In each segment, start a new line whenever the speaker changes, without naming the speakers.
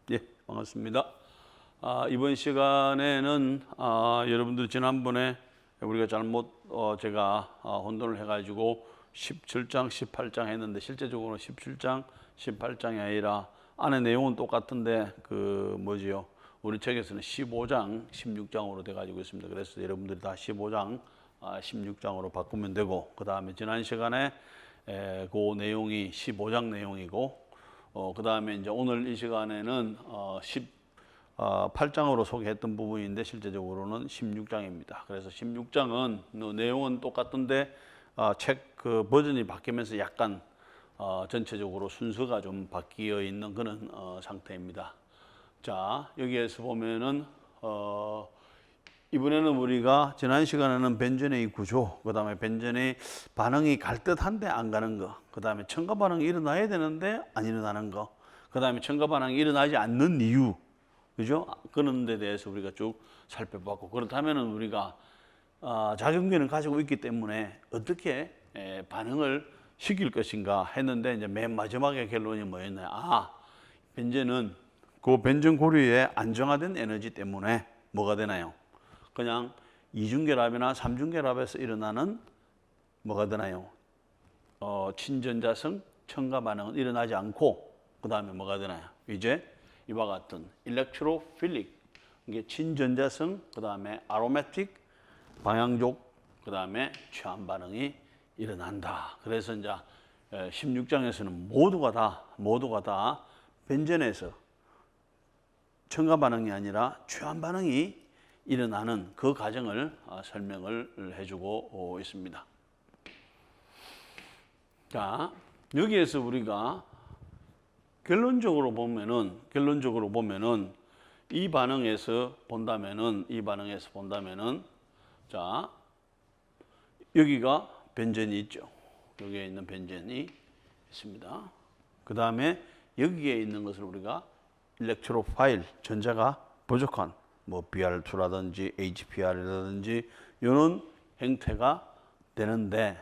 예, 반갑습니다. 이번 시간에는 여러분들 지난번에 우리가 잘못 제가 혼돈을 해가지고 17장, 18장 했는데 실제적으로 17장, 18장이 아니라 안에 내용은 똑같은데 뭐지요? 우리 책에서는 15장, 16장으로 돼가지고 있습니다. 그래서 여러분들이 다 15장, 16장으로 바꾸면 되고, 그 다음에 지난 시간에 그 내용이 15장 내용이고, 그 다음에 이제 오늘 이 시간에는 18장으로 소개했던 부분인데 실제적으로는 16장입니다. 그래서 16장은 내용은 똑같은데 책 버전이 바뀌면서 약간 전체적으로 순서가 좀 바뀌어 있는 그런 상태입니다. 자, 여기에서 보면은 이번에는 우리가 지난 시간에는 벤젠의 구조, 그 다음에 벤젠의 반응이 갈 듯한데 안 가는 거, 그 다음에 첨가 반응이 일어나야 되는데 안 일어나는 거, 그 다음에 첨가 반응이 일어나지 않는 이유, 그죠? 그런 데 대해서 우리가 쭉 살펴봤고, 그렇다면은 우리가 작용기는 가지고 있기 때문에 어떻게 반응을 시킬 것인가 했는데, 이제 맨 마지막에 결론이 뭐였나요? 벤젠은 그 벤젠 고리의 안정화된 에너지 때문에 뭐가 되나요? 그냥 이중결합이나 삼중결합에서 일어나는 뭐가 되나요? 친전자성 첨가 반응은 일어나지 않고, 그 다음에 뭐가 되나요? 이제 이와 같은 일렉트로필릭, 이게 친전자성, 그 다음에 아로매틱, 방향족, 그 다음에 취한 반응이 일어난다. 그래서 이제 16장에서는 모두가 다 벤젠에서 첨가 반응이 아니라 취한 반응이 일어나는 그 과정을 설명을 해주고 있습니다. 자, 여기에서 우리가 결론적으로 보면은 이 반응에서 본다면은 자, 여기가 벤젠이 있죠. 여기에 있는 벤젠이 있습니다. 그 다음에 여기에 있는 것을 우리가 일렉트로파일, 전자가 부족한 뭐 BR2라든지 HPR이라든지 이런 형태가 되는데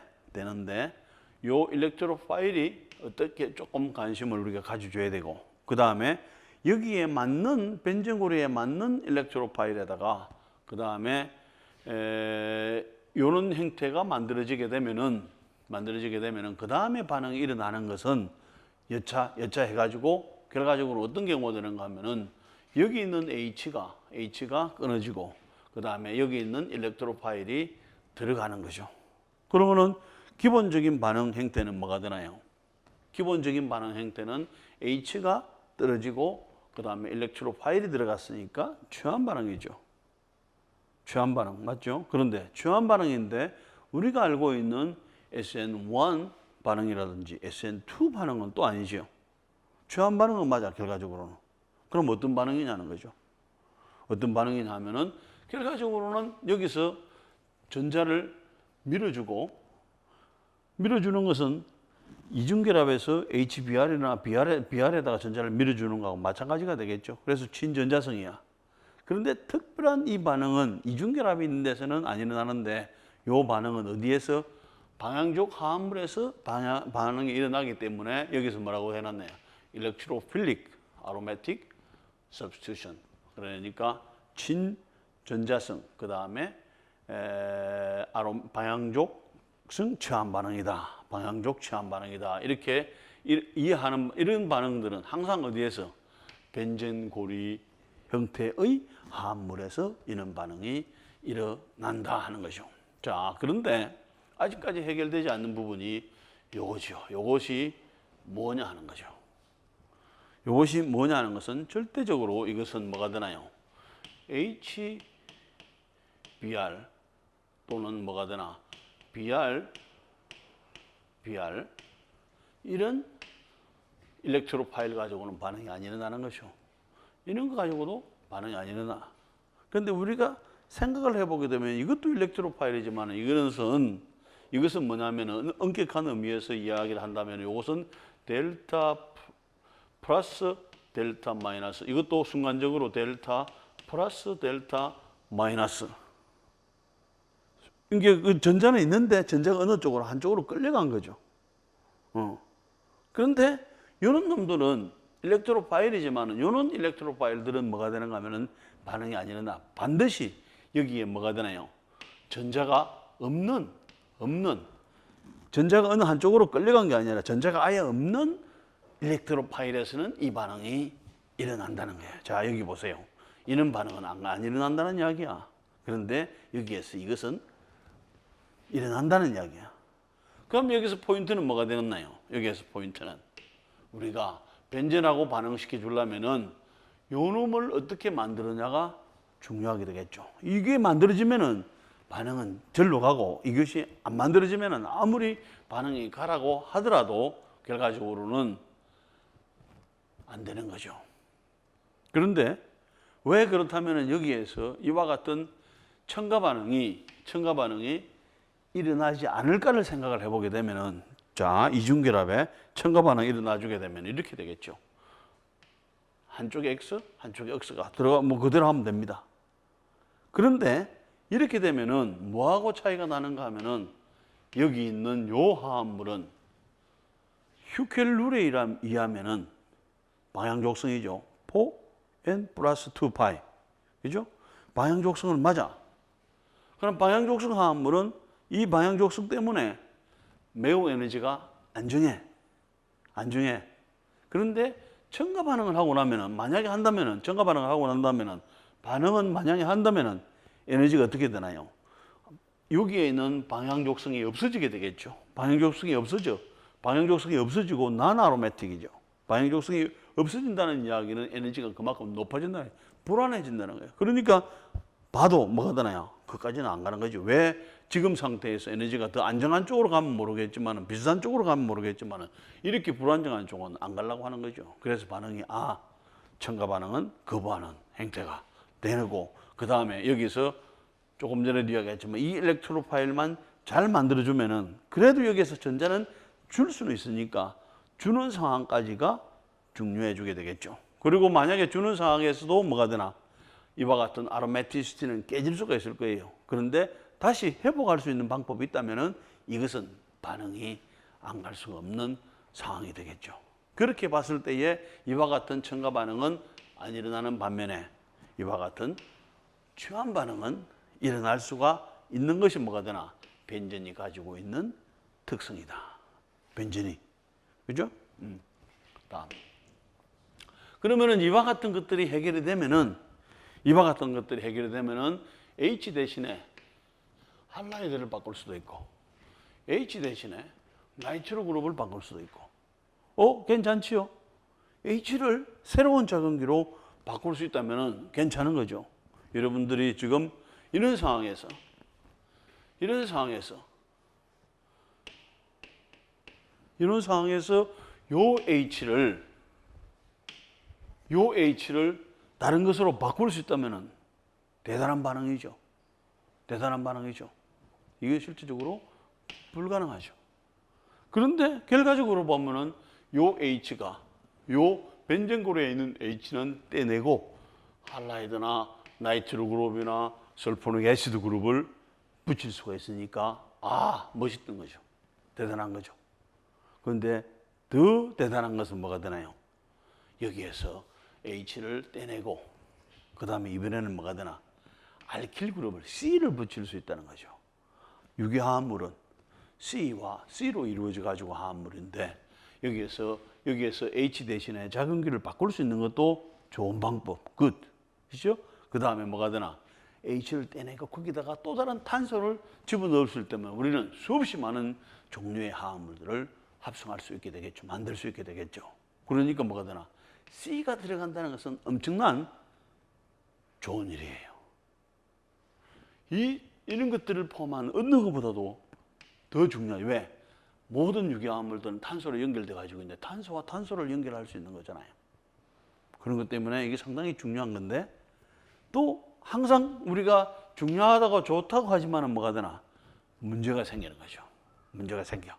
요 일렉트로파일이 어떻게 조금 관심을 우리가 가져줘야 되고, 그 다음에 여기에 맞는 벤젠고리에 맞는 일렉트로파일에다가 그 다음에 이런 형태가 만들어지게 되면은 그 다음에 반응이 일어나는 것은 여차 해가지고 결과적으로 어떤 경우가 되는가 하면은 여기 있는 H가 끊어지고, 그 다음에 여기 있는 일렉트로파일이 들어가는 거죠. 그러면은 기본적인 반응 형태는 뭐가 되나요? 기본적인 반응 형태는 H가 떨어지고, 그 다음에 일렉트로파일이 들어갔으니까 취한 반응이죠. 취한 반응 맞죠? 그런데 취한 반응인데 우리가 알고 있는 SN1 반응이라든지 SN2 반응은 또 아니죠. 취한 반응은 맞아, 결과적으로는. 그럼 어떤 반응이냐는 거죠. 어떤 반응이냐 하면은 결과적으로는 여기서 전자를 밀어주는 것은 이중결합에서 HBr이나 BR에다가 전자를 밀어주는 거하고 마찬가지가 되겠죠. 그래서 친전자성이야. 그런데 특별한 이 반응은 이중결합이 있는 데서는 안 일어나는데, 이 반응은 어디에서? 방향족 화합물에서 반응이 일어나기 때문에 여기서 뭐라고 해놨나요? 일렉트로필릭 아로매틱 substitution. 그러니까 친전자성, 그 다음에 방향족성 취한 반응이다. 방향족 취한 반응이다. 이렇게 이해하는 이런 반응들은 항상 어디에서? 벤젠고리 형태의 화합물에서 이런 반응이 일어난다 하는 거죠. 자, 그런데 아직까지 해결되지 않는 부분이 요거죠. 요것이 뭐냐 하는 거죠. 요것이 뭐냐 하는 것은 절대적으로 이것은 뭐가 되나요? HBr 또는 뭐가 되나? BR 이런 일렉트로파일 가지고는 반응이 안 일어나는 거죠. 이런 거 가지고도 반응이 안 일어나. 그런데 우리가 생각을 해보게 되면 이것도 일렉트로파일이지만 이것은 뭐냐면 엄격한 의미에서 이야기를 한다면 이것은 델타 플러스 델타 마이너스, 이것도 순간적으로 델타 플러스 델타 마이너스. 이게 그 전자는 있는데 전자가 어느 쪽으로 한쪽으로 끌려간 거죠. 그런데 이런 놈들은 일렉트로파일이지만 요런 일렉트로파일들은 뭐가 되는가 하면은 반응이 안 일어나. 반드시 여기에 뭐가 되나요? 전자가 없는 전자가 어느 한쪽으로 끌려간 게 아니라 전자가 아예 없는 일렉트로파일에서는 이 반응이 일어난다는 거예요. 자, 여기 보세요. 이런 반응은 안 일어난다는 이야기야. 그런데 여기에서 이것은 일어난다는 이야기야. 그럼 여기서 포인트는 뭐가 되었나요? 여기에서 포인트는 우리가 벤젠하고 반응시켜 주려면은 요 놈을 어떻게 만들느냐가 중요하게 되겠죠. 이게 만들어지면은 반응은 절로 가고, 이것이 안 만들어지면은 아무리 반응이 가라고 하더라도 결과적으로는 안 되는 거죠. 그런데 왜 그렇다면은 여기에서 이와 같은 첨가 반응이 일어나지 않을까를 생각을 해보게 되면은, 자, 이중결합에 첨가 반응이 일어나주게 되면 이렇게 되겠죠. 한쪽에 X, 한쪽에 X가 들어가 뭐 그대로 하면 됩니다. 그런데 이렇게 되면은 뭐하고 차이가 나는가 하면은 여기 있는 요 화합물은 휴켈 룰에 의하면은 방향족성이죠. 4n 플러스 2파이. 그죠? 방향족성은 맞아. 그럼 방향족성 화합물은 이 방향족성 때문에 매우 에너지가 안 중해. 그런데 첨가 반응을 하고 나면은, 만약에 한다면은, 첨가 반응을 하고 난다면은, 반응은 만약에 한다면은 에너지가 어떻게 되나요? 여기에 있는 방향족성이 없어지게 되겠죠. 방향족성이 없어지고 난아로매틱이죠. 방향족성이 없어진다는 이야기는 에너지가 그만큼 높아진다는, 불안해진다는 거예요. 그러니까 봐도 뭐가 되나요? 그까지는 안 가는 거죠. 왜 지금 상태에서 에너지가 더 안정한 쪽으로 가면 모르겠지만, 비슷한 쪽으로 가면 모르겠지만, 이렇게 불안정한 쪽은 안 가려고 하는 거죠. 그래서 반응이, 첨가 반응은 거부하는 행태가 되고, 그 다음에 여기서 조금 전에 이야기했지만 이 일렉트로파일만 잘 만들어주면은, 그래도 여기에서 전자는 줄 수는 있으니까 주는 상황까지가 중요해지게 되겠죠. 그리고 만약에 주는 상황에서도 뭐가 되나? 이와 같은 아로매티시티는 깨질 수가 있을 거예요. 그런데 다시 회복할 수 있는 방법이 있다면은 이것은 반응이 안 갈 수가 없는 상황이 되겠죠. 그렇게 봤을 때에 이와 같은 첨가 반응은 안 일어나는 반면에 이와 같은 취한 반응은 일어날 수가 있는 것이 뭐가 되나? 벤젠이 가지고 있는 특성이다. 벤젠이. 그죠? 다음. 그러면은 이와 같은 것들이 해결이 되면은 H 대신에 할라이드를 바꿀 수도 있고, H 대신에 나이트로 그룹을 바꿀 수도 있고, 괜찮지요? H를 새로운 작용기로 바꿀 수 있다면 괜찮은 거죠. 여러분들이 지금 이런 상황에서 요 H를 다른 것으로 바꿀 수 있다면 대단한 반응이죠. 이게 실질적으로 불가능하죠. 그런데 결과적으로 보면은 요 H가 요 벤젠고리에 있는 H는 떼내고 할라이드나 나이트로 그룹이나 설포닉 애시드 그룹을 붙일 수가 있으니까 멋있던 거죠. 대단한 거죠. 그런데 더 대단한 것은 뭐가 되나요? 여기에서 H를 떼내고 그 다음에 이번에는 뭐가 되나? 알킬 그룹을 C를 붙일 수 있다는 거죠. 유기화합물은 C로 이루어져 가지고 화합물인데 여기에서 H 대신에 작용기를 바꿀 수 있는 것도 좋은 방법. 굿. 그렇죠? 그 다음에 뭐가 되나? H를 떼내고 거기다가 또 다른 탄소를 집어넣을 때면 우리는 수없이 많은 종류의 화합물들을 합성할 수 있게 되겠죠. 만들 수 있게 되겠죠. 그러니까 뭐가 되나? C가 들어간다는 것은 엄청난 좋은 일이에요. 이런 것들을 포함한 어느 것보다도 더 중요해요. 왜? 모든 유기화합물들은 탄소로 연결돼 가지고 있는데 탄소와 탄소를 연결할 수 있는 거잖아요. 그런 것 때문에 이게 상당히 중요한 건데, 또 항상 우리가 중요하다고 좋다고 하지만은 뭐가 되나? 문제가 생기는 거죠. 문제가 생겨.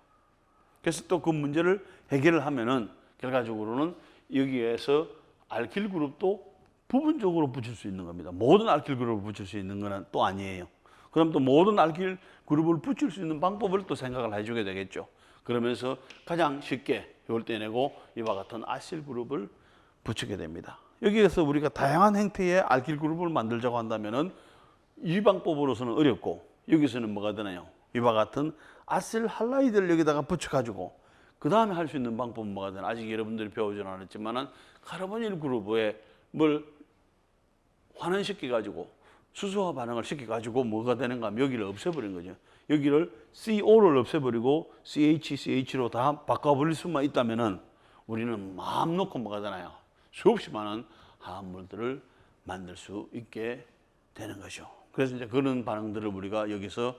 그래서 또 그 문제를 해결을 하면은 결과적으로는 여기에서 알킬 그룹도 부분적으로 붙일 수 있는 겁니다. 모든 알킬 그룹을 붙일 수 있는 건 또 아니에요. 그럼 또 모든 알킬 그룹을 붙일 수 있는 방법을 또 생각을 해주게 되겠죠. 그러면서 가장 쉽게 이걸 떼내고 이와 같은 아실 그룹을 붙이게 됩니다. 여기에서 우리가 다양한 형태의 알킬 그룹을 만들자고 한다면은 이 방법으로서는 어렵고, 여기서는 뭐가 되나요? 이와 같은 아셀 할라이드를 여기다가 붙여가지고 그 다음에 할 수 있는 방법은 뭐가 되나? 아직 여러분들이 배우지는 않았지만은 카르보닐 그룹에 뭘 환원시켜가지고 수소화 반응을 시켜가지고 뭐가 되는가 하면 여기를 없애버린 거죠. 여기를 CO를 없애버리고 CH로 다 바꿔버릴 수만 있다면은 우리는 마음 놓고 뭐가 되나요? 수없이 많은 화합물들을 만들 수 있게 되는 거죠. 그래서 이제 그런 반응들을 우리가 여기서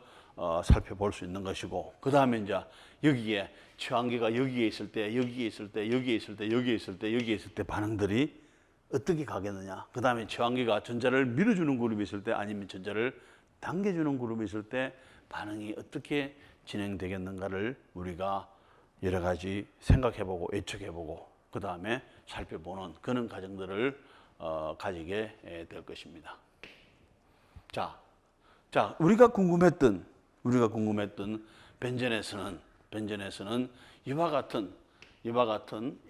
살펴볼 수 있는 것이고, 그 다음에 이제 여기에 최환기가 여기에 있을 때, 여기에 있을 때, 여기에 있을 때, 여기에 있을 때, 여기에 있을 때 반응들이 어떻게 가겠느냐. 그 다음에 최환기가 전자를 밀어주는 그룹이 있을 때, 아니면 전자를 당겨주는 그룹이 있을 때 반응이 어떻게 진행되겠는가를 우리가 여러 가지 생각해보고 예측해보고 그 다음에 살펴보는 그런 과정들을 가지게 될 것입니다. 자, 우리가 궁금했던 벤젠에서는 이와 같은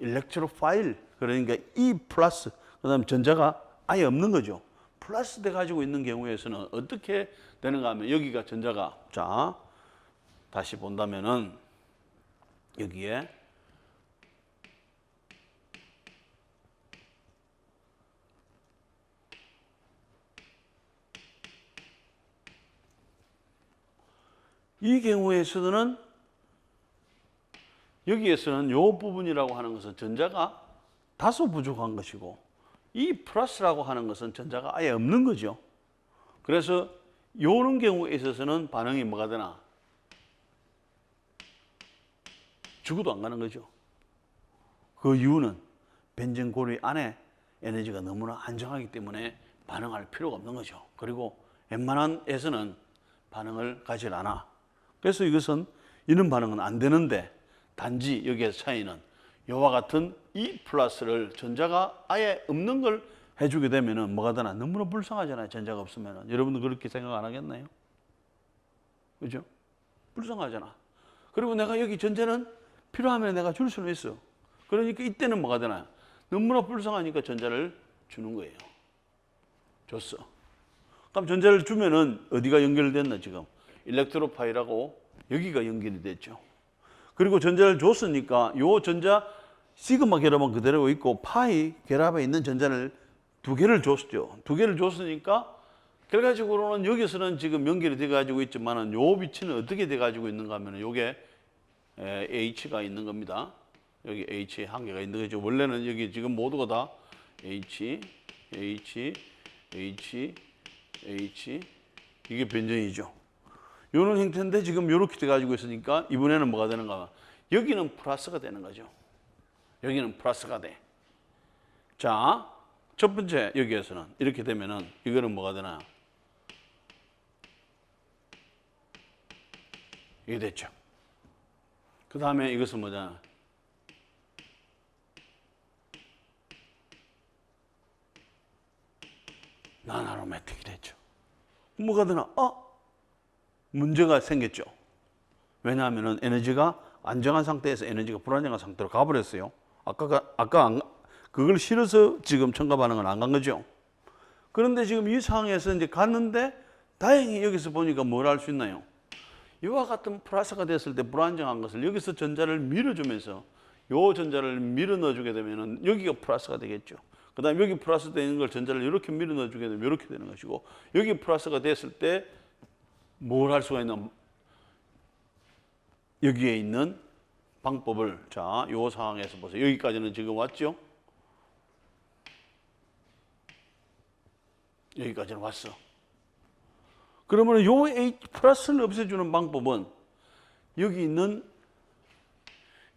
일렉트로파일, 그러니까 E 플러스, 그다음 전자가 아예 없는 거죠. 플러스 돼 가지고 있는 경우에서는 어떻게 되는가 하면 여기가 전자가, 자, 다시 본다면은 여기에 이 경우에서는 여기에서는 이 부분이라고 하는 것은 전자가 다소 부족한 것이고, 이 플러스라고 하는 것은 전자가 아예 없는 거죠. 그래서 이런 경우에 있어서는 반응이 뭐가 되나? 죽어도 안 가는 거죠. 그 이유는 벤젠 고리 안에 에너지가 너무나 안정하기 때문에 반응할 필요가 없는 거죠. 그리고 웬만한 에서는 반응을 가질 않아. 그래서 이런 반응은 안 되는데, 단지 여기에서 차이는 이와 같은 E 플러스를 전자가 아예 없는 걸 해주게 되면은 뭐가 되나? 너무나 불쌍하잖아요. 전자가 없으면은. 여러분도 그렇게 생각 안 하겠나요? 그죠? 불쌍하잖아. 그리고 내가 여기 전자는 필요하면 내가 줄 수는 있어. 그러니까 이때는 뭐가 되나요? 너무나 불쌍하니까 전자를 주는 거예요. 줬어. 그럼 전자를 주면은 어디가 연결됐나 지금? 일렉트로파일하고 여기가 연결이 됐죠. 그리고 전자를 줬으니까 요 전자 시그마 결합은 그대로 있고 파이 결합에 있는 전자를 두 개를 줬죠. 두 개를 줬으니까 결과적으로는 여기서는 지금 연결이 돼 가지고 있지만은 요 위치는 어떻게 돼 가지고 있는가 하면은 요게 H가 있는 겁니다. 여기 H의 한 개가 있는 거죠. 원래는 여기 지금 모두가 다 H 이게 변전이죠. 요런 형태인데 지금 요렇게 돼 가지고 있으니까 이번에는 뭐가 되는가 하면 여기는 플러스가 되는 거죠. 여기는 플러스가 돼. 자, 첫 번째 여기에서는 이렇게 되면은 이거는 뭐가 되나요? 이게 됐죠. 그 다음에 이것은 뭐냐? 나나로메틱이 됐죠. 뭐가 되나? 문제가 생겼죠. 왜냐하면은 에너지가 안정한 상태에서 에너지가 불안정한 상태로 가버렸어요. 아까 그걸 실어서 지금 첨가 반응은 안 간 거죠. 그런데 지금 이 상황에서 이제 갔는데 다행히 여기서 보니까 뭘 할 수 있나요? 이와 같은 플러스가 됐을 때 불안정한 것을 여기서 전자를 밀어주면서 요 전자를 밀어 넣어주게 되면은 여기가 플러스가 되겠죠. 그 다음에 여기 플러스 되는 걸 전자를 이렇게 밀어 넣어주게 되면 이렇게 되는 것이고, 여기 플러스가 됐을 때 뭘 할 수가 있나? 여기에 있는 방법을, 자, 요 상황에서 보세요. 여기까지는 지금 왔죠? 여기까지는 왔어. 그러면 요 H 플러스를 없애주는 방법은 여기 있는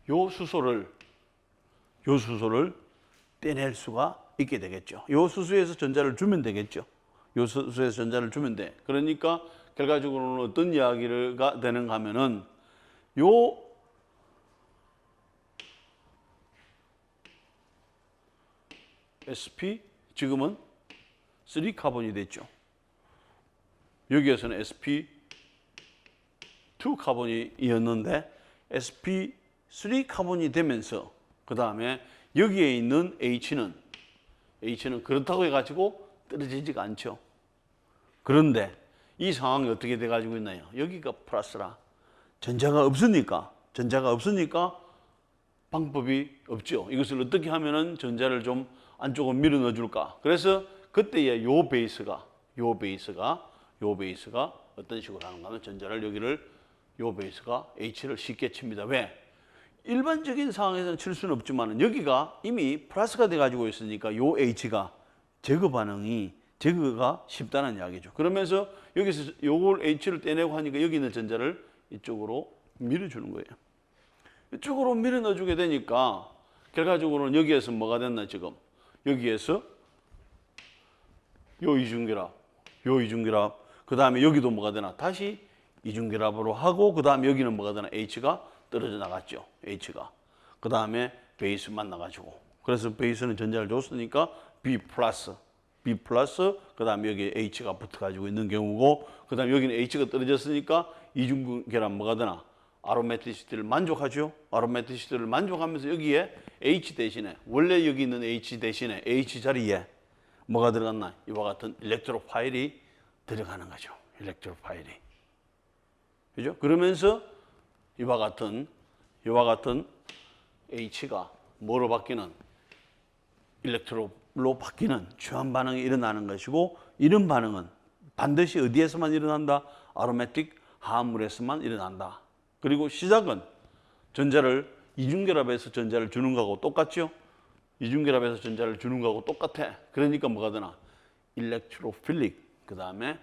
요 수소를 떼낼 수가 있게 되겠죠. 요 수소에서 전자를 주면 되겠죠. 요 수소에서 전자를 주면 돼. 그러니까 결과적으로는 어떤 이야기가 되는가 하면은 요 sp 지금은 3카본이 됐죠. 여기에서는 sp 2카본이었는데 sp 3카본이 되면서 그 다음에 여기에 있는 H는 H는 그렇다고 해가지고 떨어지지가 않죠. 그런데 이 상황이 어떻게 돼가지고 있나요? 여기가 플러스라. 전자가 없으니까 방법이 없죠. 이것을 어떻게 하면은 전자를 좀 안쪽으로 밀어 넣어 줄까? 그래서 그때의 요 베이스가 어떤 식으로 하는가 하면 전자를 여기를 요 베이스가 H를 쉽게 칩니다. 왜? 일반적인 상황에서는 칠 수는 없지만 여기가 이미 플러스가 돼 가지고 있으니까 요 H가 제거가 쉽다는 이야기죠. 그러면서 여기서 요걸 H를 떼내고 하니까 여기 있는 전자를 이쪽으로 밀어주는 거예요. 이쪽으로 밀어 넣어주게 되니까 결과적으로는 여기에서 뭐가 됐나 지금 여기에서 요 이중결합 그 다음에 여기도 뭐가 되나 다시 이중결합으로 하고 그 다음에 여기는 뭐가 되나 H가 떨어져 나갔죠. H가 그 다음에 베이스만 나가지고 그래서 베이스는 전자를 줬으니까 B 플러스 그 다음에 여기 H가 붙어가지고 있는 경우고 그 다음에 여기는 H가 떨어졌으니까 이중결합 뭐가 되나 아로매티시티를 만족하죠. 아로매티시티를 만족하면서 여기에 H 대신에 원래 여기 있는 H 대신에 H 자리에 뭐가 들어갔나? 이와 같은 일렉트로 파일이 들어가는 거죠. 일렉트로 파일이. 그죠? 그러면서 이와 같은 H가 뭐로 바뀌는 일렉트로로 바뀌는 주한 반응이 일어나는 것이고 이런 반응은 반드시 어디에서만 일어난다? 아로매틱 화합물에서만 일어난다. 그리고 시작은 이중결합에서 전자를 주는 거하고 똑같죠? 이중결합에서 전자를 주는 거하고 똑같아. 그러니까 뭐가 되나? 일렉트로필릭, 그 다음에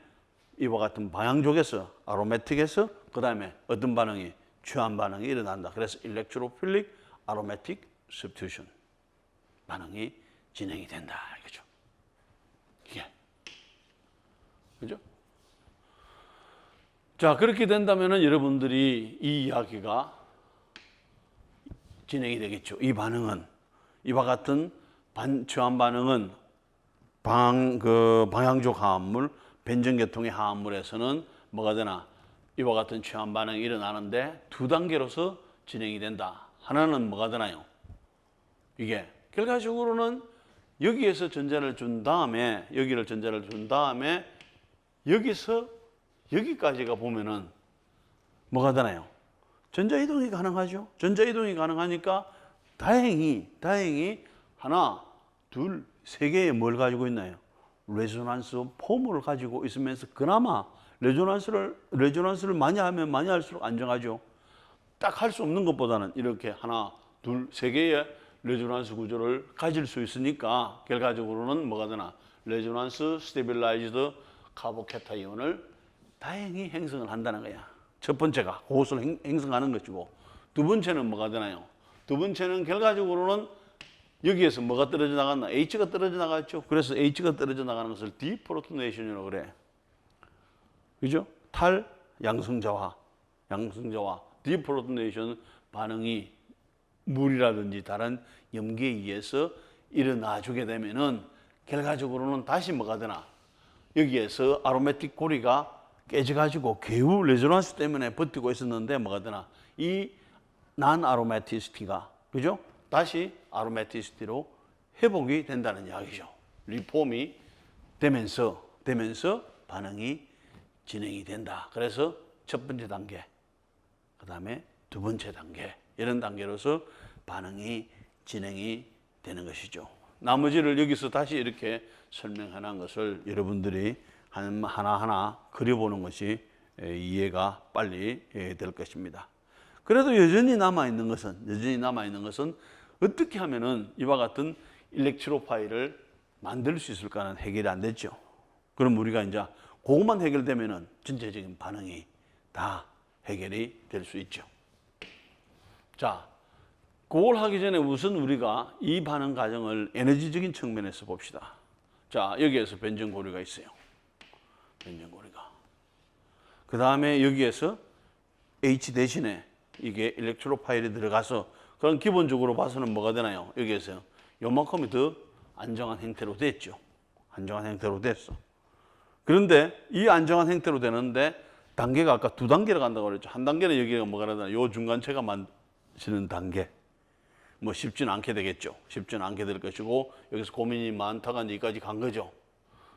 이와 같은 방향족에서, 아로매틱에서, 그 다음에 어떤 반응이? 취한 반응이 일어난다. 그래서 일렉트로필릭, 아로매틱, substitution 반응이 진행이 된다. 이거죠. 이게. 그죠? 자, 그렇게 된다면은 여러분들이 이 이야기가 진행이 되겠죠. 이 반응은, 이와 같은 취한 반응은 방향족 화합물, 변전계통의 화합물에서는 뭐가 되나? 이와 같은 취한 반응이 일어나는데 두 단계로서 진행이 된다. 하나는 뭐가 되나요? 이게 결과적으로는 여기에서 전자를 준 다음에 여기서 여기까지가 보면은 뭐가 되나요? 전자 이동이 가능하죠. 전자 이동이 가능하니까 다행히 하나, 둘, 세 개의 뭘 가지고 있나요? 레조넌스 폼을 가지고 있으면서 그나마 레조넌스를 많이 하면 많이 할수록 안정하죠. 딱 할 수 없는 것보다는 이렇게 하나, 둘, 세 개의 레조넌스 구조를 가질 수 있으니까 결과적으로는 뭐가 되나? 레조넌스 스테빌라이즈드 카보케타이온을 다행히 행성을 한다는 거야. 첫 번째가 그것을 행성하는 것이고 두 번째는 뭐가 되나요? 두 번째는 결과적으로는 여기에서 뭐가 떨어져 나갔나? H가 떨어져 나갔죠. 그래서 H가 떨어져 나가는 것을 디프로토네이션이라고 그래. 그죠? 양성자화, 디프로토네이션 반응이 물이라든지 다른 염기에 의해서 일어나 주게 되면은 결과적으로는 다시 뭐가 되나? 여기에서 아로매틱 고리가 깨져가지고 개우 레조넌스 때문에 버티고 있었는데 뭐가 되나? 이 난 아로매티시티가 그죠? 다시 아로매티시티로 회복이 된다는 이야기죠. 리폼이 되면서 반응이 진행이 된다. 그래서 첫 번째 단계, 그 다음에 두 번째 단계 이런 단계로서 반응이 진행이 되는 것이죠. 나머지를 여기서 다시 이렇게 설명하는 것을 여러분들이 하나하나 그려보는 것이 이해가 빨리 될 것입니다. 그래도 여전히 남아있는 것은 어떻게 하면은 이와 같은 일렉트로 파일을 만들 수 있을까는 해결이 안 됐죠. 그럼 우리가 이제 그것만 해결되면은 전체적인 반응이 다 해결이 될 수 있죠. 자, 그걸 하기 전에 우선 우리가 이 반응 과정을 에너지적인 측면에서 봅시다. 자, 여기에서 변전고리가 있어요. 변전고리가. 그 다음에 여기에서 H 대신에 이게 일렉트로 파일이 들어가서 그럼 기본적으로 봐서는 뭐가 되나요? 여기에서 요만큼이 더 안정한 형태로 됐죠. 안정한 형태로 됐어. 그런데 이 안정한 형태로 되는데 단계가 아까 두 단계로 간다고 그랬죠. 한 단계는 여기가 뭐가 되나? 요 중간체가 만드는 단계. 뭐 쉽지는 않게 되겠죠. 쉽지는 않게 될 것이고 여기서 고민이 많다가 여기까지 간 거죠.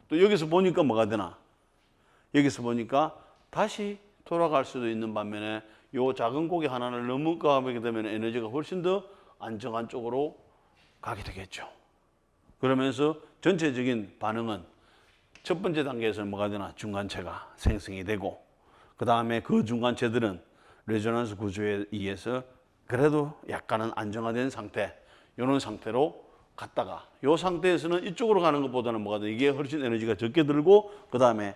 또 여기서 보니까 뭐가 되나? 여기서 보니까 다시 돌아갈 수도 있는 반면에 요 작은 고개 하나를 넘어가게 되면 에너지가 훨씬 더 안정한 쪽으로 가게 되겠죠. 그러면서 전체적인 반응은 첫 번째 단계에서는 뭐가 되나? 중간체가 생성이 되고 그 다음에 그 중간체들은 레조넌스 구조에 의해서 그래도 약간은 안정화된 상태, 이런 상태로 갔다가 이 상태에서는 이쪽으로 가는 것보다는 뭐가 돼? 이게 훨씬 에너지가 적게 들고 그 다음에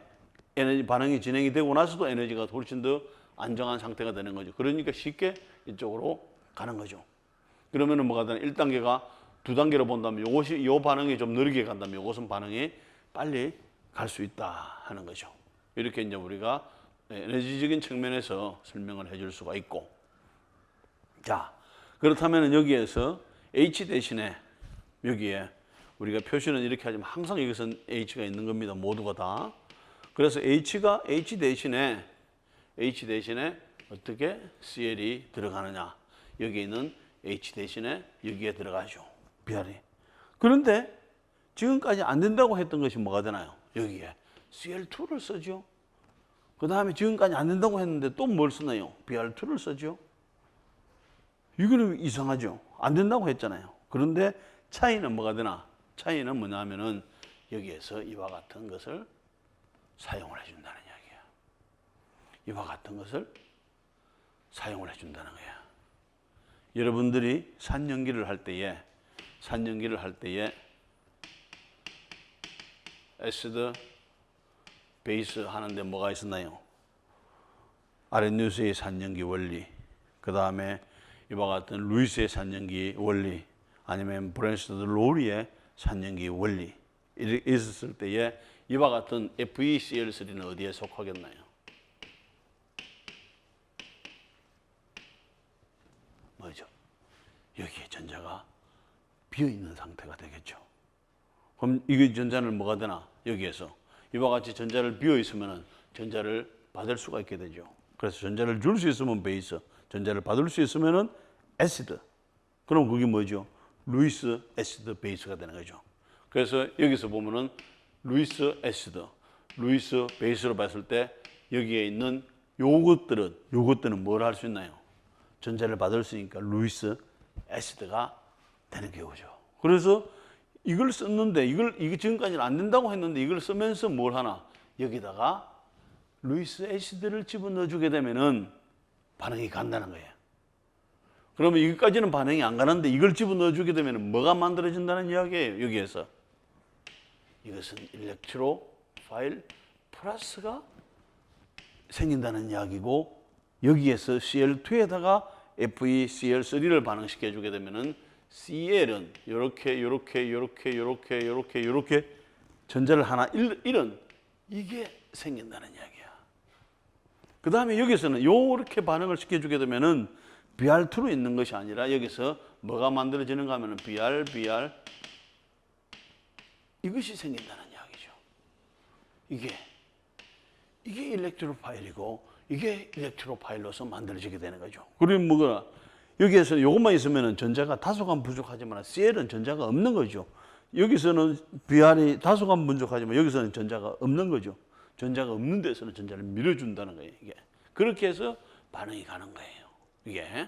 에너지 반응이 진행이 되고 나서도 에너지가 훨씬 더 안정한 상태가 되는 거죠. 그러니까 쉽게 이쪽으로 가는 거죠. 그러면은 뭐가 되나? 1단계가 2단계로 본다면 요것이 요 반응이 좀 느리게 간다면 요것은 반응이 빨리 갈 수 있다 하는 거죠. 이렇게 이제 우리가 에너지적인 측면에서 설명을 해줄 수가 있고, 자 그렇다면 여기에서 H 대신에 여기에 우리가 표시는 이렇게 하지만 항상 이것은 H가 있는 겁니다. 모두가 다. 그래서 H 대신에 어떻게 CL이 들어가느냐? 여기 있는 H 대신에 여기에 들어가죠. BR이. 그런데 지금까지 안 된다고 했던 것이 뭐가 되나요? 여기에 CL2를 쓰죠. 그 다음에 지금까지 안 된다고 했는데 또 뭘 쓰나요? BR2를 쓰죠. 이거는 이상하죠. 안 된다고 했잖아요. 그런데 차이는 뭐가 되나? 차이는 뭐냐면은 여기에서 이와 같은 것을 사용을 해준다는 이야기야. 이와 같은 것을 사용을 해준다는 거야. 여러분들이 산연기를 할 때에 에시드 베이스 하는데 뭐가 있었나요? 아렌누스의 산연기 원리, 그 다음에 이와 같은 루이스의 산연기 원리, 아니면 브랜스턴 로리의 산연기 원리 있었을 때에 이와 같은 FeCl3는 어디에 속하겠나요? 뭐죠? 여기에 전자가 비어있는 상태가 되겠죠. 그럼 이 전자는 뭐가 되나? 여기에서 이와 같이 전자를 비어있으면 전자를 받을 수가 있게 되죠. 그래서 전자를 줄 수 있으면 베이스, 전자를 받을 수 있으면 애시드. 그럼 그게 뭐죠? 루이스 애시드 베이스가 되는 거죠. 그래서 여기서 보면은 루이스 애시드, 루이스 베이스로 봤을 때 여기에 있는 요것들은 뭘 할 수 있나요? 전자를 받을 수 있으니까 루이스 애시드가 되는 경우죠. 그래서 이걸 썼는데 이게 지금까지는 안 된다고 했는데 이걸 쓰면서 뭘 하나? 여기다가 루이스 애시드를 집어넣어 주게 되면은 반응이 간다는 거예요. 그러면 여기까지는 반응이 안 가는데 이걸 집어넣어 주게 되면 뭐가 만들어진다는 이야기예요. 여기에서 이것은 일렉트로파일 플러스가 생긴다는 이야기고, 여기에서 CL2에다가 FeCl3를 반응시켜 주게 되면은 CL은 요렇게 전자를 하나 잃은 이게 생긴다는 이야기야. 그 다음에 여기서는 요렇게 반응을 시켜주게 되면은 BR2로 있는 것이 아니라 여기서 뭐가 만들어지는가 하면은 BR 이것이 생긴다는 이야기죠. 이게 일렉트로파일이고 이게 일렉트로파일로서 만들어지게 되는 거죠. 그러면 뭐가 여기에서 이것만 있으면 전자가 다소간 부족하지만 CL은 전자가 없는 거죠. 여기서는 BR이 다소간 부족하지만 여기서는 전자가 없는 거죠. 전자가 없는 데서는 전자를 밀어준다는 거예요. 이게 그렇게 해서 반응이 가는 거예요. 이게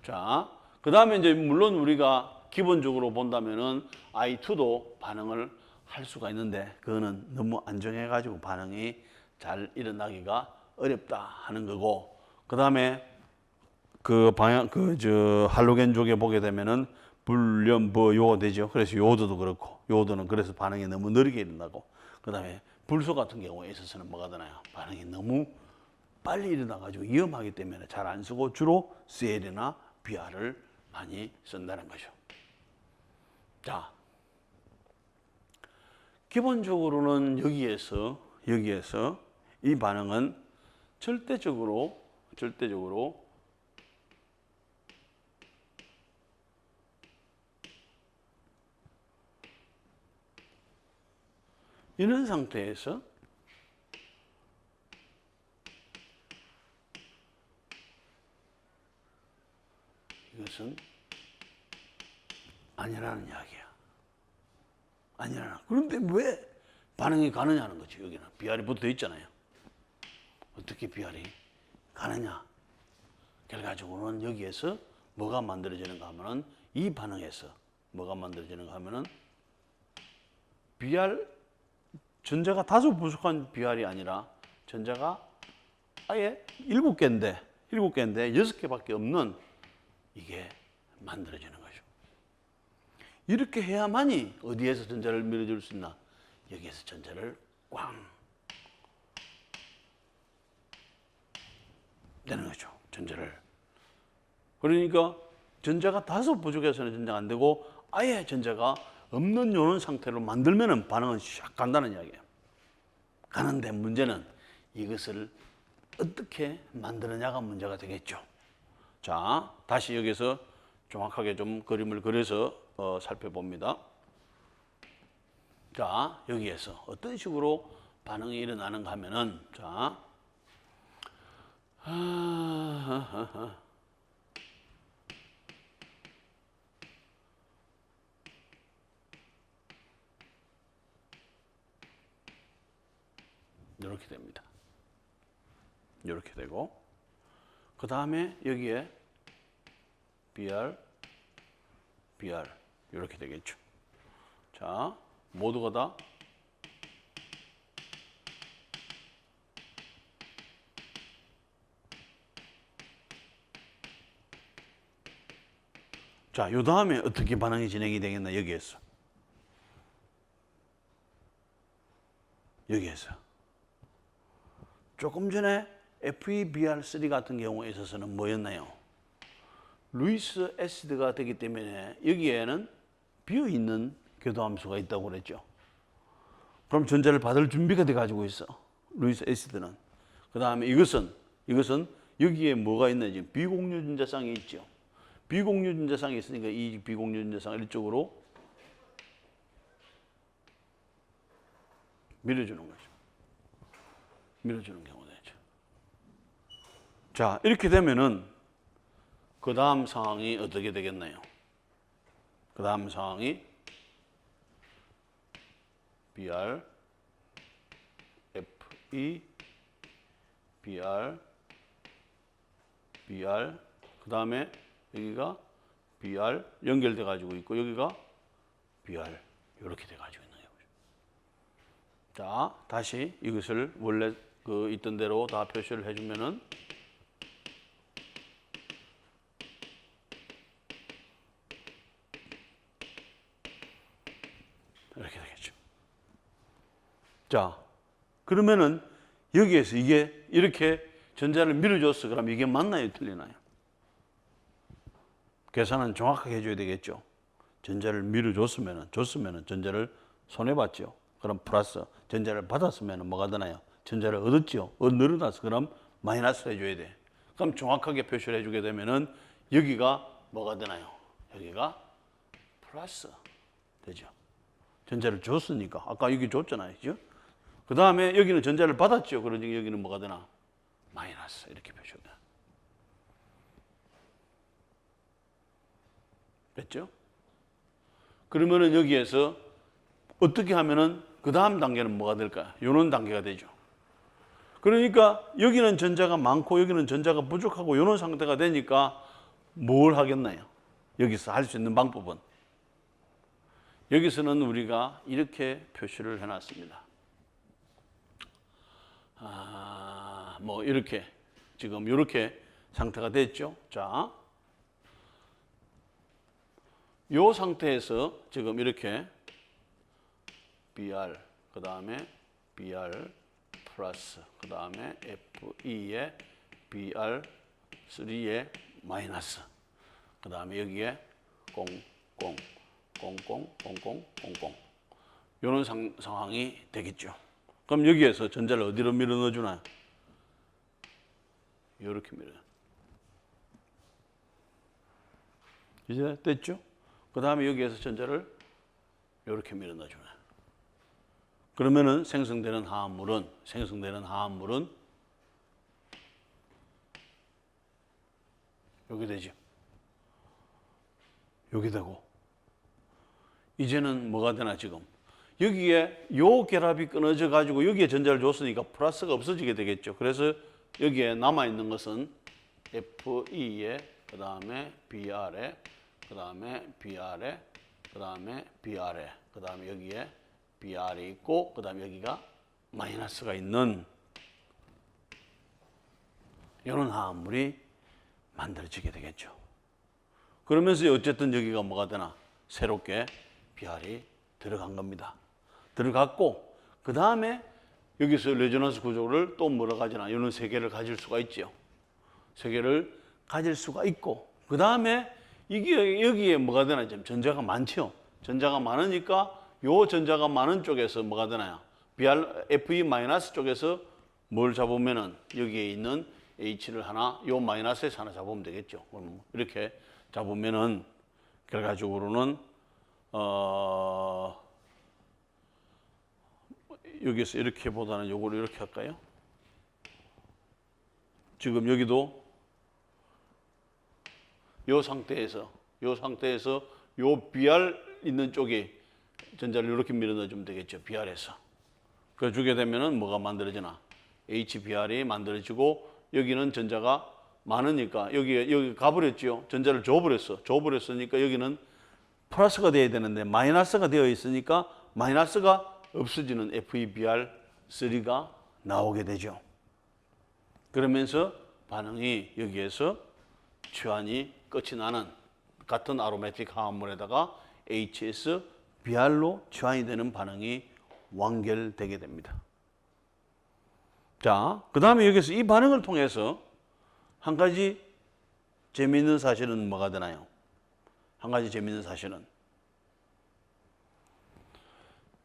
자, 그 다음에 이제 물론 우리가 기본적으로 본다면은 I2도 반응을 할 수가 있는데 그거는 너무 안정해가지고 반응이 잘 일어나기가 어렵다 하는 거고, 그 다음에 그 방향 할로겐 쪽에 보게 되면은 불연부요 되죠. 그래서 요오드도 그렇고 요오드는 그래서 반응이 너무 느리게 일어나고, 그 다음에 불소 같은 경우에 있어서는 뭐가 되나요? 반응이 너무 빨리 일어나가지고 위험하기 때문에 잘 안 쓰고 주로 CL이나 BR을 많이 쓴다는 거죠. 자, 기본적으로는 여기에서 이 반응은 절대적으로 이런 상태에서 이것은 아니라는 이야기야. 아니라는. 그런데 왜 반응이 가느냐는 거지. 여기는 BR이 붙어 있잖아요. 어떻게 BR이 가느냐? 결과적으로는 여기에서 뭐가 만들어지는가 하면은 이 반응에서 뭐가 만들어지는가 하면은 BR 전자가 다소 부족한 BR이 아니라 전자가 아예 7개인데 6개밖에 없는 이게 만들어지는 거죠. 이렇게 해야만이 어디에서 전자를 밀어줄 수 있나? 여기에서 전자를 꽝 되는 거죠. 전자를. 그러니까 전자가 다소 부족해서는 전자가 안 되고 아예 전자가 없는 이런 상태로 만들면은 반응은 샥 간다는 이야기예요. 가는데 문제는 이것을 어떻게 만드느냐가 문제가 되겠죠. 자, 다시 여기서 정확하게 좀 그림을 그려서 살펴봅니다. 자, 여기에서 어떤 식으로 반응이 일어나는가 하면은, 자, 이렇게 됩니다. 이렇게 되고, 그 다음에 여기에 BR, 이렇게 되겠죠. 자, 모두가 다 자, 요 다음에 어떻게 반응이 진행이 되겠나, 여기에서. 조금 전에 FeBr3 같은 경우에 있어서는 뭐였나요? 루이스 애시드가 되기 때문에 여기에는 비어있는 교도함수가 있다고 그랬죠. 그럼 전자를 받을 준비가 돼 가지고 있어. 루이스 애시드는. 그 다음에 이것은 여기에 뭐가 있는지 비공유 전자쌍이 있죠. 비공유 전자쌍이 있으니까 이 비공유 전자쌍을 이쪽으로 밀어주는 거죠. 밀어주는 경우가 되죠. 자, 이렇게 되면은 그 다음 상황이 어떻게 되겠나요? 그 다음 상황이 BR, FE, BR, 그 다음에 여기가 BR 연결돼 가지고 있고 여기가 BR 이렇게 돼 가지고 있는 거죠. 자, 다시 이것을 원래 그 있던 대로 다 표시를 해주면은 이렇게 되겠죠. 자, 그러면은 여기에서 이게 이렇게 전자를 밀어줬어. 그럼 이게 맞나요? 틀리나요? 계산은 정확하게 해줘야 되겠죠. 전자를 밀어줬으면은 전자를 손해봤죠. 그럼 플러스. 전자를 받았으면 뭐가 되나요? 전자를 얻었죠. 늘어나서 그럼 마이너스 해줘야 돼. 그럼 정확하게 표시를 해주게 되면은 여기가 뭐가 되나요? 여기가 플러스 되죠. 전자를 줬으니까. 아까 여기 줬잖아요. 그죠? 그 다음에 여기는 전자를 받았죠. 그러니 여기는 뭐가 되나? 마이너스. 이렇게 표시가 돼. 됐죠? 그러면은 여기에서 어떻게 하면은 그 다음 단계는 뭐가 될까요? 요런 단계가 되죠. 그러니까 여기는 전자가 많고 여기는 전자가 부족하고 요런 상태가 되니까 뭘 하겠나요? 여기서 할 수 있는 방법은 여기서는 우리가 이렇게 표시를 해놨습니다. 뭐 이렇게 지금 이렇게 상태가 됐죠. 자, 이 상태에서 지금 이렇게 BR 그 다음에 BR 플러스 그 다음에 FE에 BR3에 마이너스 그 다음에 여기에 0, 0, 0, 0, 0, 0, 0, 0 이런 상황이 되겠죠. 그럼 여기에서 전자를 어디로 밀어 넣어주나요? 이렇게 밀어요. 이제 됐죠? 그 다음에 여기에서 전자를 이렇게 밀어 넣어주나요? 그러면은 생성되는 화합물은 여기 되죠. 여기 되고 이제는 뭐가 되나 지금 여기에 요 결합이 끊어져 가지고 여기에 전자를 줬으니까 플러스가 없어지게 되겠죠. 그래서 여기에 남아 있는 것은 FE에 그 다음에 BR에 그 다음에 BR에 그 다음에 BR에 그 다음에 여기에 BR이 있고 그 다음에 여기가 마이너스가 있는 이런 화합물이 만들어지게 되겠죠. 그러면서 어쨌든 여기가 뭐가 되나 새롭게 BR이 들어간 겁니다. 들어갔고 그 다음에 여기서 레조넌스 구조를 또 뭐라 가지나 이런 세 개를 가질 수가 있죠. 세 개를 가질 수가 있고 그 다음에 이게 여기에 뭐가 되나 지금 전자가 많죠. 전자가 많으니까 요 전자가 많은 쪽에서 뭐가 되나요? FE 마이너스 쪽에서 뭘 잡으면은 여기에 있는 H를 하나, 요 마이너스에서 하나 잡으면 되겠죠. 그럼 이렇게 잡으면은 결과적으로는 여기서 이렇게보다는 요거를 이렇게 할까요? 지금 여기도 요 상태에서 요 BR 있는 쪽에 전자를 이렇게 밀어 넣어주면 되겠죠. BR에서. 그래 주게 되면은 뭐가 만들어지나? HBR이 만들어지고 여기는 전자가 많으니까 여기 가버렸죠. 전자를 줘버렸으니까 여기는 플러스가 돼야 되는데 마이너스가 되어 있으니까 마이너스가 없어지는 FeBr3가 나오게 되죠. 그러면서 반응이 여기에서 취환이 끝이 나는 같은 아로매틱 화합물에다가 HSBr로 취환이 되는 반응이 완결되게 됩니다. 자, 그 다음에 여기서 이 반응을 통해서 한 가지 재미있는 사실은 뭐가 되나요? 한 가지 재미있는 사실은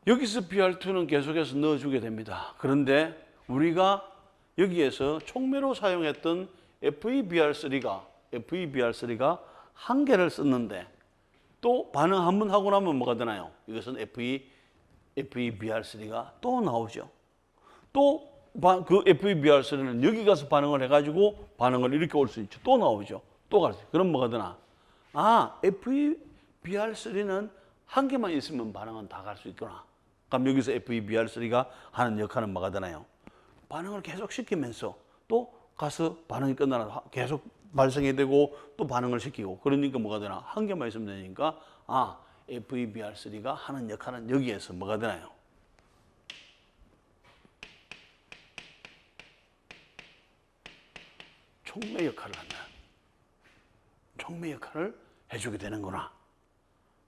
여기서 BR2는 계속해서 넣어주게 됩니다. 그런데 우리가 여기에서 촉매로 사용했던 FeBr3가 한 개를 썼는데 또 반응 한 번 하고 나면 뭐가 되나요? 이것은 FeBr3가 또 나오죠. 또 그 FeBr3는 여기 가서 반응을 해가지고 반응을 이렇게 올 수 있죠. 또 나오죠. 또 갈 수 있죠. 그럼 뭐가 되나? FeBr3는 한 개만 있으면 반응은 다 갈 수 있구나. 그럼 여기서 FeBr3가 하는 역할은 뭐가 되나요? 반응을 계속 시키면서 또 가서 반응이 끝나나 계속 발생이 되고 또 반응을 시키고 그러니까 뭐가 되나? 한 개만 있으면 되니까 FeBr3가 하는 역할은 여기에서 뭐가 되나요? 촉매 역할을 한다. 촉매 역할을 해주게 되는구나.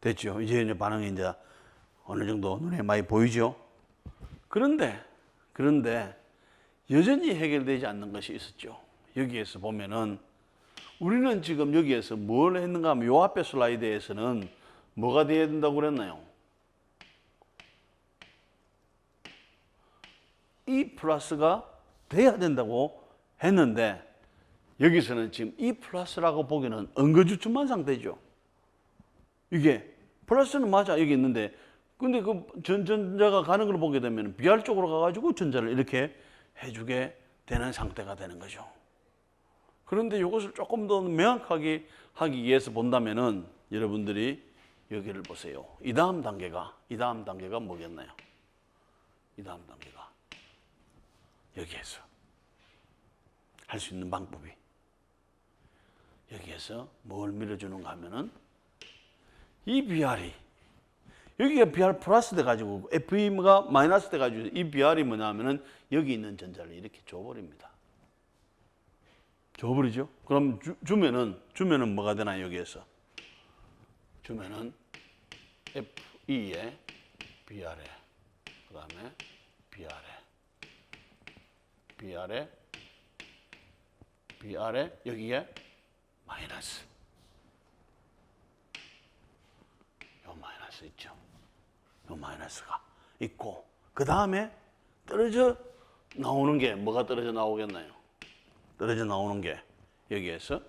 됐죠? 이제 반응이 이제 어느 정도 눈에 많이 보이죠? 그런데 여전히 해결되지 않는 것이 있었죠. 여기에서 보면은 우리는 지금 여기에서 뭘 했는가 하면 요 앞에 슬라이드에서는 뭐가 돼야 된다고 그랬나요? E 플러스가 돼야 된다고 했는데 여기서는 지금 E 플러스라고 보기는 엉거주춤한 상태죠. 이게 플러스는 맞아 여기 있는데 근데 그 전자가 가는 걸 보게 되면 BR 쪽으로 가가지고 전자를 이렇게 해주게 되는 상태가 되는 거죠. 그런데 이것을 조금 더 명확하게 하기 위해서 본다면은 여러분들이 여기를 보세요. 이 다음 단계가 뭐겠나요? 이 다음 단계가 여기에서 할 수 있는 방법이 여기에서 뭘 밀어주는가 하면은 이 BR이 여기가 BR 플러스 돼가지고 FE가 마이너스 돼가지고 이 BR이 뭐냐면은 여기 있는 전자를 이렇게 줘버립니다. 줘버리죠? 그럼 주면은 뭐가 되나요, 여기에서? 주면은 FE에 BR에 그 다음에 BR에 여기에 마이너스. 요 마이너스 있죠? 요 마이너스가 있고 그 다음에 떨어져 나오는 게 뭐가 떨어져 나오겠나요? 떨어져 나오는 게 여기에서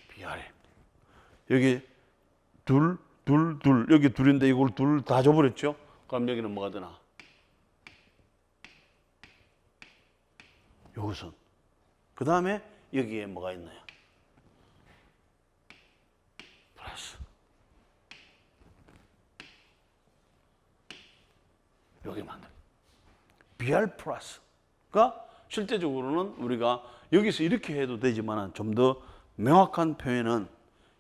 BR 여기 둘 여기 둘인데 이걸 둘 다 줘버렸죠? 그럼 여기는 뭐가 되나? 요것은 그 다음에 여기에 뭐가 있나요? 플러스 요게 만들. BR 플러스가 실제적으로는 우리가 여기서 이렇게 해도 되지만 좀 더 명확한 표현은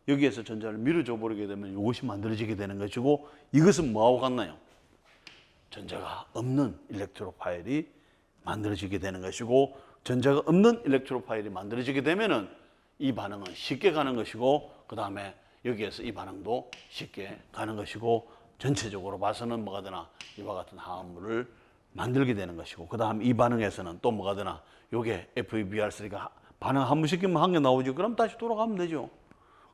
여기에서 전자를 밀어줘 버리게 되면 이것이 만들어지게 되는 것이고 이것은 뭐하고 같나요? 전자가 없는 일렉트로 파일이 만들어지게 되는 것이고 전자가 없는 일렉트로 파일이 만들어지게 되면은 이 반응은 쉽게 가는 것이고 그 다음에 여기에서 이 반응도 쉽게 가는 것이고 전체적으로 봐서는 뭐가 되나 이와 같은 화합물을 만들게 되는 것이고 그 다음 이 반응에서는 또 뭐가 되나 요게 FeBr3가 반응 한 번 시키면 한 개 나오죠. 그럼 다시 돌아가면 되죠.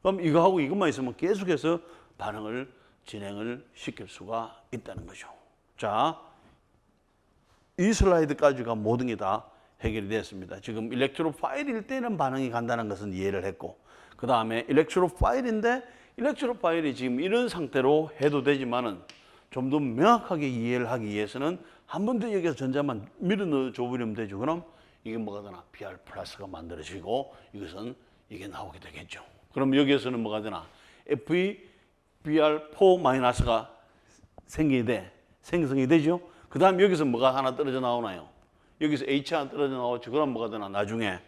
그럼 이거하고 이것만 있으면 계속해서 반응을 진행을 시킬 수가 있다는 거죠. 자, 이 슬라이드까지가 모든 게 다 해결이 됐습니다. 지금 일렉트로 파일일 때는 반응이 간다는 것은 이해를 했고 그 다음에 일렉트로 파일인데 일렉트로 파일이 지금 이런 상태로 해도 되지만은 좀 더 명확하게 이해를 하기 위해서는 한 번 더 여기서 전자만 밀어 넣어 줘 버리면 되죠. 그럼 이게 뭐가 되나? BR 플러스가 만들어지고 이것은 이게 나오게 되겠죠. 그럼 여기에서는 뭐가 되나? FeBr4 마이너스가 생성이 되죠. 그 다음 여기서 뭐가 하나 떨어져 나오나요? 여기서 H 하나 떨어져 나오죠. 그럼 뭐가 되나? 나중에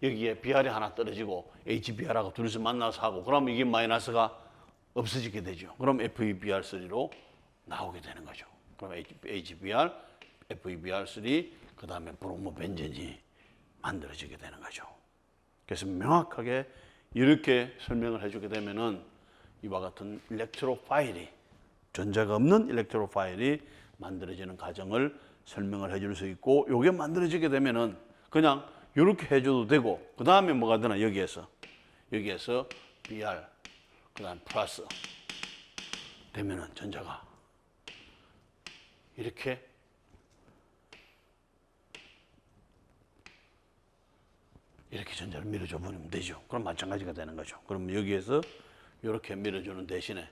여기에 BR이 하나 떨어지고 HBr하고 둘이서 만나서 하고 그럼 이게 마이너스가 없어지게 되죠. 그럼 FeBr3로 나오게 되는 거죠. 그럼 HBr, FeBr3 그 다음에 브로모 벤젠이 만들어지게 되는 거죠. 그래서 명확하게 이렇게 설명을 해주게 되면은 이와 같은 일렉트로 파일이 전자가 없는 일렉트로 파일이 만들어지는 과정을 설명을 해줄 수 있고 요게 만들어지게 되면은 그냥 이렇게 해줘도 되고 그 다음에 뭐가 되나 여기에서 BR 그 다음 플러스 되면은 전자가 이렇게 전자를 밀어줘 버리면 되죠. 그럼 마찬가지가 되는 거죠. 그럼 여기에서 이렇게 밀어주는 대신에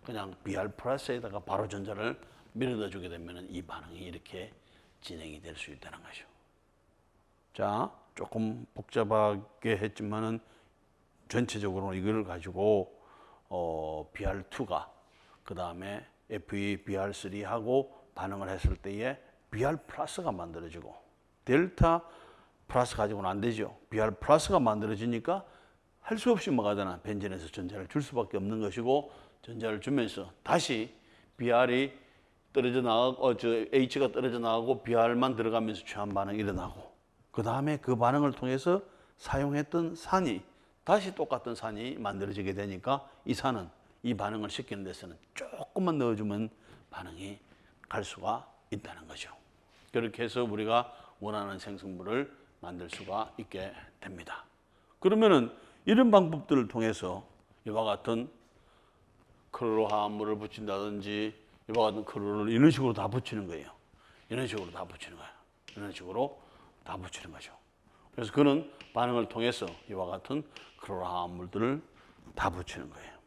그냥 BR 플러스에다가 바로 전자를 밀어넣어 주게 되면 이 반응이 이렇게 진행이 될 수 있다는 거죠. 자, 조금 복잡하게 했지만은 전체적으로 이걸 가지고 BR2가 그 다음에 FeBr3하고 반응을 했을 때에 BR 플러스가 만들어지고 델타 플러스 가지고는 안 되죠. BR 플러스가 만들어지니까 할 수 없이 뭐가 되나 벤젠에서 전자를 줄 수밖에 없는 것이고 전자를 주면서 다시 BR이 떨어져 나가고 H가 떨어져 나가고 BR만 들어가면서 취한 반응이 일어나고 그 다음에 그 반응을 통해서 사용했던 산이 다시 똑같은 산이 만들어지게 되니까 이 산은 이 반응을 시키는 데서는 조금만 넣어주면 반응이 갈 수가 있다는 거죠. 그렇게 해서 우리가 원하는 생성물을 만들 수가 있게 됩니다. 그러면은 이런 방법들을 통해서 이와 같은 클로로 화합물을 붙인다든지 이와 같은 클로를 이런 식으로 다 붙이는 거예요. 이런 식으로 다 붙이는 거죠. 그래서 그는 반응을 통해서 이와 같은 클로로 화합물들을 다 붙이는 거예요.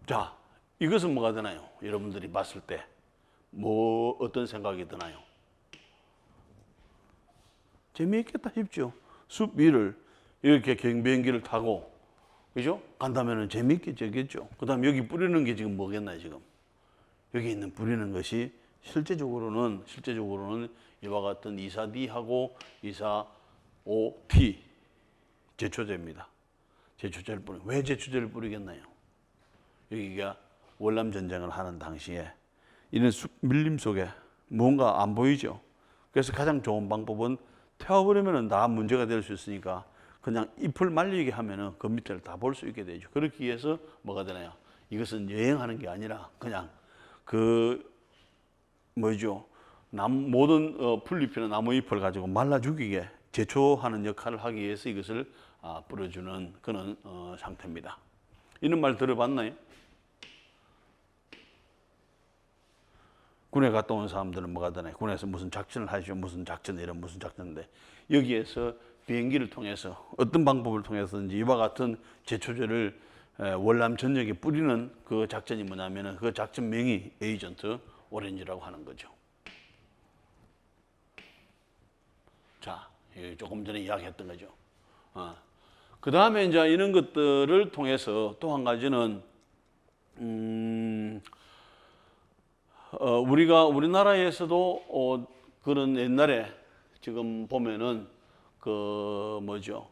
자, 이것은 뭐가 되나요? 여러분들이 봤을 때 어떤 생각이 드나요? 재미있겠다 싶죠. 숲 위를 이렇게 경비행기를 타고 그죠? 간다면은 재미있겠죠. 그 다음 여기 뿌리는 게 지금 뭐겠나요? 지금 여기 있는 뿌리는 것이 실제적으로는 이와 같은 24D하고 24OT 제초제입니다. 제초제를 뿌리. 왜 제초제를 뿌리겠나요? 여기가 월남 전쟁을 하는 당시에 이런 밀림 속에 뭔가 안 보이죠. 그래서 가장 좋은 방법은 태워버리면 다 문제가 될 수 있으니까 그냥 잎을 말리게 하면은 그 밑을 다 볼 수 있게 되죠. 그렇기 위해서 뭐가 되나요? 이것은 여행하는 게 아니라 그냥 모든 풀잎이나 나무 잎을 가지고 말라 죽이게 제초하는 역할을 하기 위해서 이것을 뿌려주는 그런 상태입니다. 이런 말 들어봤나요? 군에 갔다 온 사람들은 뭐가 되나요? 군에서 무슨 작전을 하죠. 무슨 작전인데 여기에서 비행기를 통해서 어떤 방법을 통해서든지 이와 같은 제초제를 월남 전역에 뿌리는 그 작전이 뭐냐면은 그 작전명이 에이전트 오렌지라고 하는 거죠. 자, 조금 전에 이야기했던 거죠. 그 다음에 이제 이런 것들을 통해서 또 한 가지는 우리나라에서도 그런 옛날에 지금 보면은 그 뭐죠?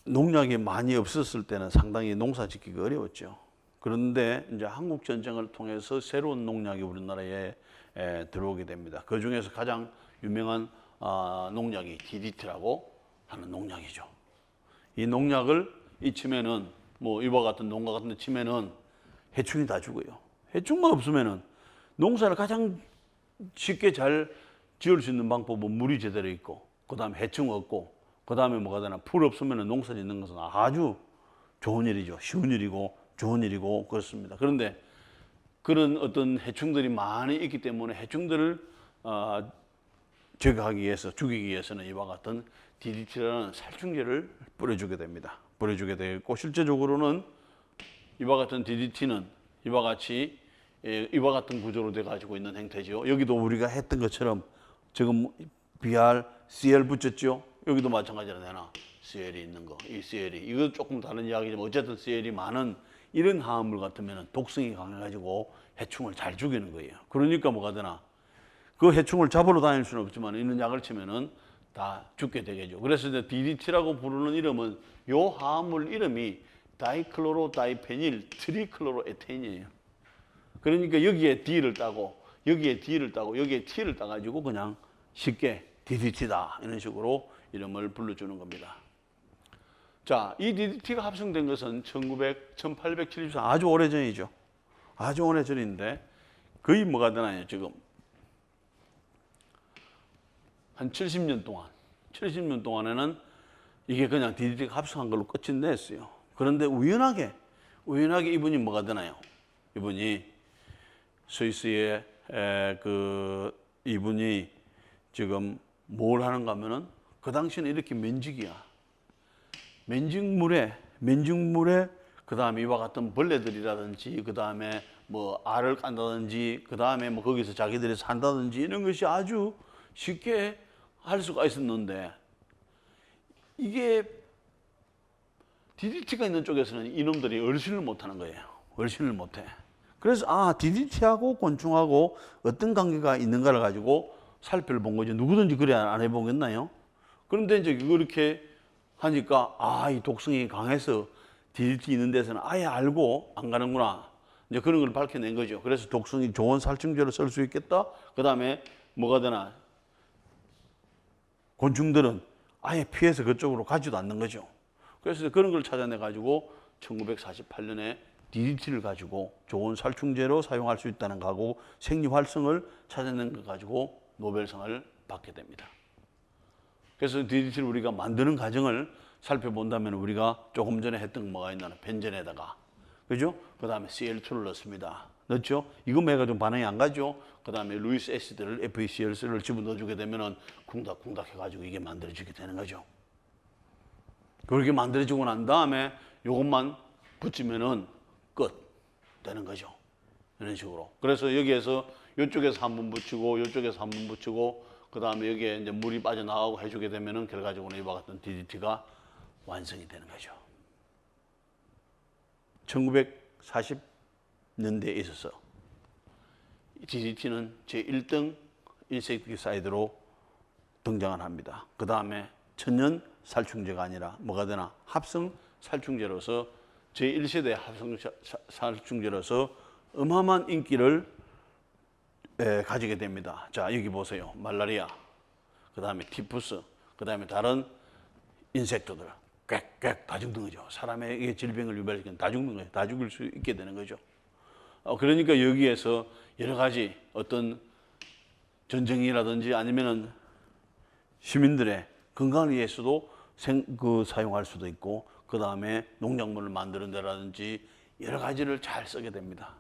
농약이 많이 없었을 때는 상당히 농사 짓기가 어려웠죠. 그런데 이제 한국 전쟁을 통해서 새로운 농약이 우리나라에 들어오게 됩니다. 그 중에서 가장 유명한 농약이 DDT라고 하는 농약이죠. 이 농약을 치면은 뭐 이와 같은 농가 같은 데 치면은 해충이 다 죽어요. 해충만 없으면은 농사를 가장 쉽게 잘 지을 수 있는 방법은 물이 제대로 있고, 그 다음에 해충 없고, 그 다음에 뭐가 되나, 풀 없으면 농사 짓는 것은 아주 좋은 일이죠. 쉬운 일이고 좋은 일이고 그렇습니다. 그런데 그런 어떤 해충들이 많이 있기 때문에 해충들을 제거하기 위해서, 죽이기 위해서는 이와 같은 DDT라는 살충제를 뿌려주게 됩니다. 뿌려주게 되고, 실제적으로는 이와 같은 DDT는 이와 같이 이와 같은 구조로 돼 가지고 있는 행태죠. 여기도 우리가 했던 것처럼 지금 BR, CL 붙였죠. 여기도 마찬가지로 되나 CL이 있는 거, 이 CL이 이거 조금 다른 이야기지만 어쨌든 CL이 많은 이런 화합물 같으면 독성이 강해가지고 해충을 잘 죽이는 거예요. 그러니까 뭐가 되나, 그 해충을 잡으러 다닐 수는 없지만 있는 약을 치면은 다 죽게 되겠죠. 그래서 이제 DDT라고 부르는 이름은 요 화합물 이름이 다이클로로 다이페닐 트리클로로에테인이에요. 그러니까 여기에 D를 따고 여기에 D를 따고 여기에 T를 따가지고 그냥 쉽게 DDT다 이런 식으로 이름을 불러주는 겁니다. 자, 이 DDT가 합성된 것은 1874 아주 오래전이죠. 아주 오래전인데 거의 뭐가 되나요? 지금 한 70년 동안에는 이게 그냥 DDT가 합성한 걸로 끝이 냈어요. 그런데 우연하게 이분이 뭐가 되나요? 이분이 스위스의 이분이 지금 뭘 하는가 하면은 그 당시에는 이렇게 맨직물에 그 다음에 이와 같은 벌레들이라든지 그 다음에 뭐 알을 깐다든지 그 다음에 뭐 거기서 자기들이 산다든지 이런 것이 아주 쉽게 할 수가 있었는데, 이게 DDT가 있는 쪽에서는 이놈들이 얼씬을 못하는 거예요. 얼씬을 못해. 그래서 DDT하고 곤충하고 어떤 관계가 있는가를 가지고 살펴본 거죠. 누구든지 그래 안 해보겠나요? 그런데 이제 그렇게 하니까 이 독성이 강해서 DDT 있는 데서는 아예 알고 안 가는구나. 이제 그런 걸 밝혀낸 거죠. 그래서 독성이 좋은 살충제로 쓸 수 있겠다. 그 다음에 뭐가 되나, 곤충들은 아예 피해서 그쪽으로 가지도 않는 거죠. 그래서 그런 걸 찾아내 가지고 1948년에 DDT를 가지고 좋은 살충제로 사용할 수 있다는 거하고 생리 활성을 찾아낸 거 가지고 노벨상을 받게 됩니다. 그래서 DDT를 우리가 만드는 과정을 살펴본다면 우리가 조금 전에 했던 뭐가 있나, 벤젠에다가, 그죠? 그 다음에 CL2를 넣습니다. 넣죠? 이거 해가지고 반응이 안 가죠? 그 다음에 루이스 애시드를 FeCl3를 집어넣어주게 되면은 쿵닥쿵닥 해가지고 이게 만들어지게 되는 거죠. 그렇게 만들어지고 난 다음에 이것만 붙이면은 끝 되는 거죠. 이런 식으로. 그래서 여기에서 이쪽에서 한 번 붙이고 이쪽에서 한 번 붙이고 그 다음에 여기에 이제 물이 빠져나가고 해주게 되면은 결과적으로 이와 같은 DDT가 완성이 되는 거죠. 1940년대에 있어서 DDT는 제1등 인섹티사이드로 등장을 합니다. 그 다음에 천연 살충제가 아니라 뭐가 되나, 합성 살충제로서 제1세대 합성 살충제로서 어마어마한 인기를 가지게 됩니다. 자, 여기 보세요. 말라리아, 그 다음에 티푸스, 그 다음에 다른 인섹트들 꽥꽥 다 죽는 거죠. 사람에게 질병을 유발시키는 다 죽는 거예요. 다 죽을 수 있게 되는 거죠. 그러니까 여기에서 여러 가지 어떤 전쟁이라든지 아니면은 시민들의 건강을 위해서도 사용할 수도 있고, 그 다음에 농작물을 만드는 데라든지 여러 가지를 잘 쓰게 됩니다.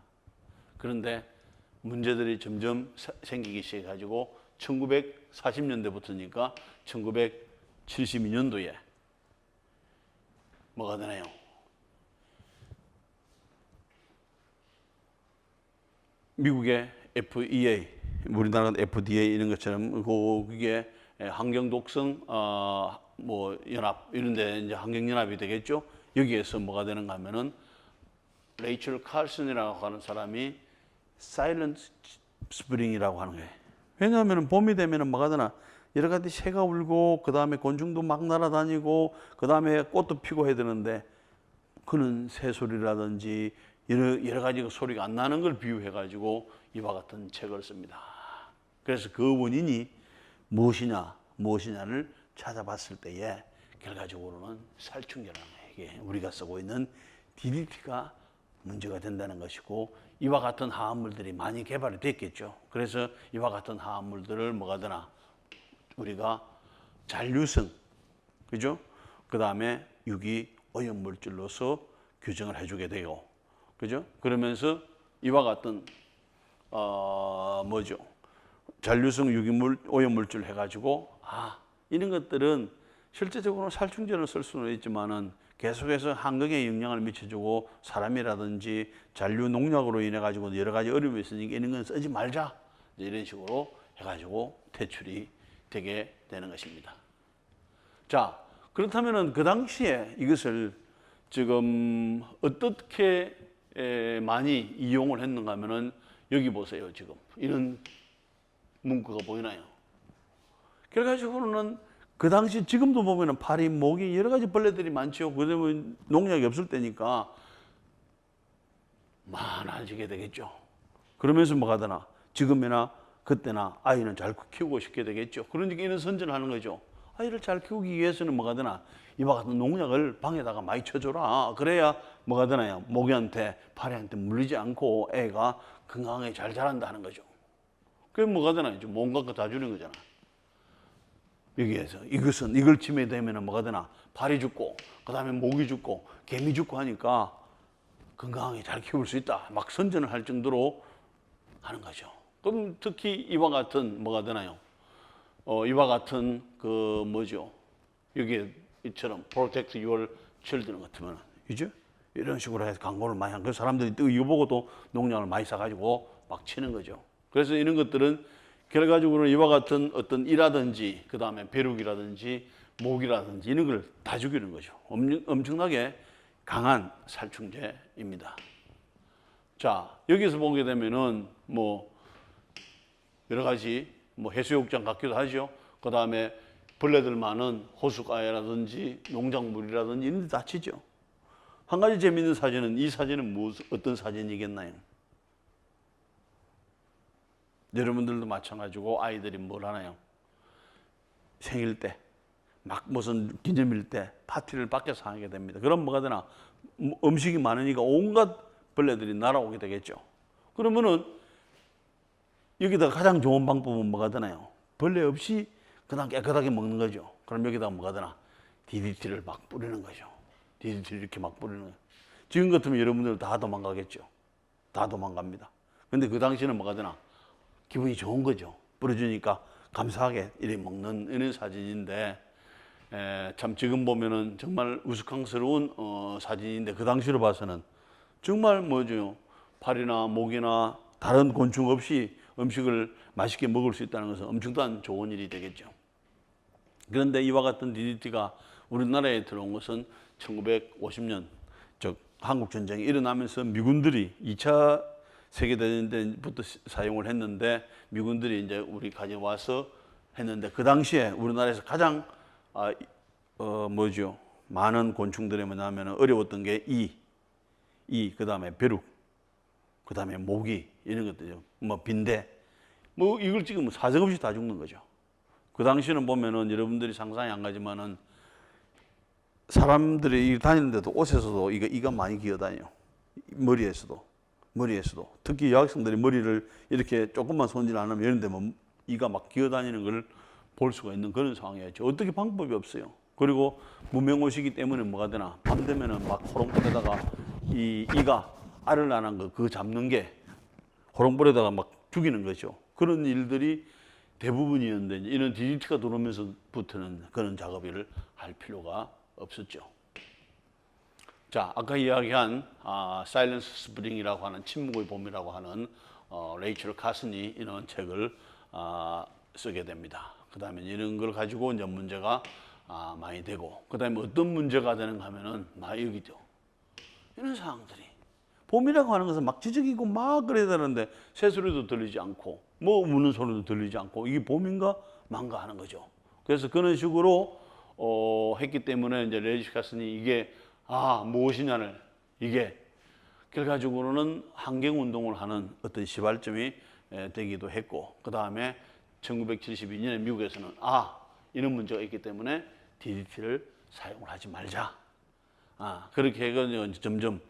그런데 문제들이 점점 생기기 시작해가지고 1940년대부터니까 1972년도에 뭐가 되나요? 미국의 FDA, 우리나라는 FDA 이런 것처럼 그게 환경 독성 뭐 연합 이런데 이제 환경 연합이 되겠죠. 여기에서 뭐가 되는가 하면은 레이첼 칼슨이라고 하는 사람이 사일런트 스프링이라고 하는 거예요. 왜냐하면 봄이 되면은 뭐가 되나 여러 가지 새가 울고 그 다음에 곤충도 막 날아다니고 그 다음에 꽃도 피고 해야 되는데 그는 새 소리라든지 여러 가지 소리가 안 나는 걸 비유해 가지고 이와 같은 책을 씁니다. 그래서 그 원인이 무엇이냐를 찾아봤을 때에 결과적으로는 살충제라는 이게 우리가 쓰고 있는 DDT가 문제가 된다는 것이고 이와 같은 화합물들이 많이 개발이 됐겠죠. 그래서 이와 같은 화합물들을 뭐가 되나 우리가 잔류성, 그죠? 그 다음에 유기 오염물질로서 규정을 해주게 되고, 그죠? 그러면서 이와 같은 잔류성 유기물 오염물질 해가지고 이런 것들은 실제적으로 살충제를 쓸 수는 있지만은 계속해서 환경에 영향을 미쳐주고 사람이라든지 잔류 농약으로 인해 가지고 여러 가지 어려움이 있으니까 이런 건 쓰지 말자 이런 식으로 해가지고 퇴출이 되게 되는 것입니다. 자, 그렇다면은 그 당시에 이것을 지금 어떻게 많이 이용을 했는가 하면은 여기 보세요. 지금 이런 문구가 보이나요? 결과적으로는 그 당시 지금도 보면은 파리, 모기 여러 가지 벌레들이 많죠. 그러면 농약이 없을 때니까 많아지게 되겠죠. 그러면서 뭐가 되나 지금이나 그때나 아이는 잘 키우고 싶게 되겠죠. 그러니까 이런 선전을 하는 거죠. 아이를 잘 키우기 위해서는 뭐가 되나 이와 같은 농약을 방에다가 많이 쳐줘라. 그래야 뭐가 되나요? 모기한테 파리한테 물리지 않고 애가 건강하게 잘 자란다 하는 거죠. 그게 뭐가 되나요? 온갖 거 다 주는 거잖아. 여기에서 이걸 치게 되면 뭐가 되나 파리 죽고 그 다음에 모기 죽고 개미 죽고 하니까 건강하게 잘 키울 수 있다. 막 선전을 할 정도로 하는 거죠. 그럼 특히 이와 같은 뭐가 되나요? 이와 같은 그 뭐죠? 여기에 이처럼 protect your children 같으면 그죠? 이런 식으로 해서 광고를 많이 한 그 사람들이 또 이거 보고도 농약을 많이 사가지고 막 치는 거죠. 그래서 이런 것들은 결과적으로 이와 같은 어떤 이라든지 그 다음에 벼룩이라든지 모기라든지 이런 걸 다 죽이는 거죠. 엄청나게 강한 살충제입니다. 자, 여기서 보게 되면은 뭐 여러 가지 뭐 해수욕장 같기도 하죠. 그 다음에 벌레들 많은 호수가에라든지 농작물이라든지 이런 데 다치죠. 한 가지 재미있는 사진은 이 사진은 어떤 사진이겠나요? 여러분들도 마찬가지고 아이들이 뭘 하나요? 생일 때, 막 무슨 기념일 때 파티를 밖에서 하게 됩니다. 그럼 뭐가 되나? 음식이 많으니까 온갖 벌레들이 날아오게 되겠죠. 그러면은 여기다 가장 좋은 방법은 뭐가 되나요? 벌레 없이 그냥 깨끗하게 먹는 거죠. 그럼 여기다 뭐가 되나? DDT를 막 뿌리는 거죠. DDT를 이렇게 막 뿌리는 거죠. 지금 같으면 여러분들 다 도망가겠죠. 다 도망갑니다. 근데 그 당시에는 뭐가 되나? 기분이 좋은 거죠. 뿌려주니까 감사하게 이렇게 먹는 이런 사진인데 참 지금 보면은 정말 우스꽝스러운 사진인데 그 당시로 봐서는 정말 뭐죠? 파리나 모기나 다른 곤충 없이 음식을 맛있게 먹을 수 있다는 것은 엄청난 좋은 일이 되겠죠. 그런데 이와 같은 DDT가 우리나라에 들어온 것은 1950년 즉 한국 전쟁이 일어나면서 미군들이 2차 세계대전 때부터 사용을 했는데 미군들이 이제 우리 가져와서 했는데 그 당시에 우리나라에서 가장 많은 곤충들이 뭐냐면 어려웠던 게 그다음에 벼룩, 그다음에 모기 이런 것들이죠. 뭐 빈대, 뭐 이걸 지금 사정없이 다 죽는 거죠. 그 당시에는 보면은 여러분들이 상상이 안 가지만은 사람들이 다니는데도 옷에서도 이가 많이 기어다녀요. 머리에서도 특히 여학생들이 머리를 이렇게 조금만 손질 안 하면 이런 데면 이가 막 기어다니는 걸 볼 수가 있는 그런 상황이었죠. 어떻게 방법이 없어요. 그리고 무명옷이기 때문에 뭐가 되나 밤 되면은 막 호롱불에다가 이가 알을 낳은 거 그거 잡는 게 호롱불에다가 막 죽이는 거죠. 그런 일들이 대부분이었는데 이런 DDT가 들어오면서부터는 그런 작업을 할 필요가 없었죠. 자, 아까 이야기한 사일런스 스프링이라고 하는 침묵의 봄이라고 하는 레이첼 카슨이 이런 책을 쓰게 됩니다. 그 다음에 이런 걸 가지고 이제 문제가 많이 되고, 그 다음에 어떤 문제가 되는가 하면은 여기죠. 이런 상황들이 봄이라고 하는 것은 막 지저귀고 막 그래야 되는데 새소리도 들리지 않고 뭐 우는 소리도 들리지 않고 이게 봄인가 망가 하는 거죠. 그래서 그런 식으로 했기 때문에 이제 레리시카슨이 이게 무엇이냐를 이게 결과적으로는 환경 운동을 하는 어떤 시발점이 되기도 했고 그 다음에 1972년에 미국에서는 이런 문제가 있기 때문에 DDT를 사용을 하지 말자. 그렇게 해서 점점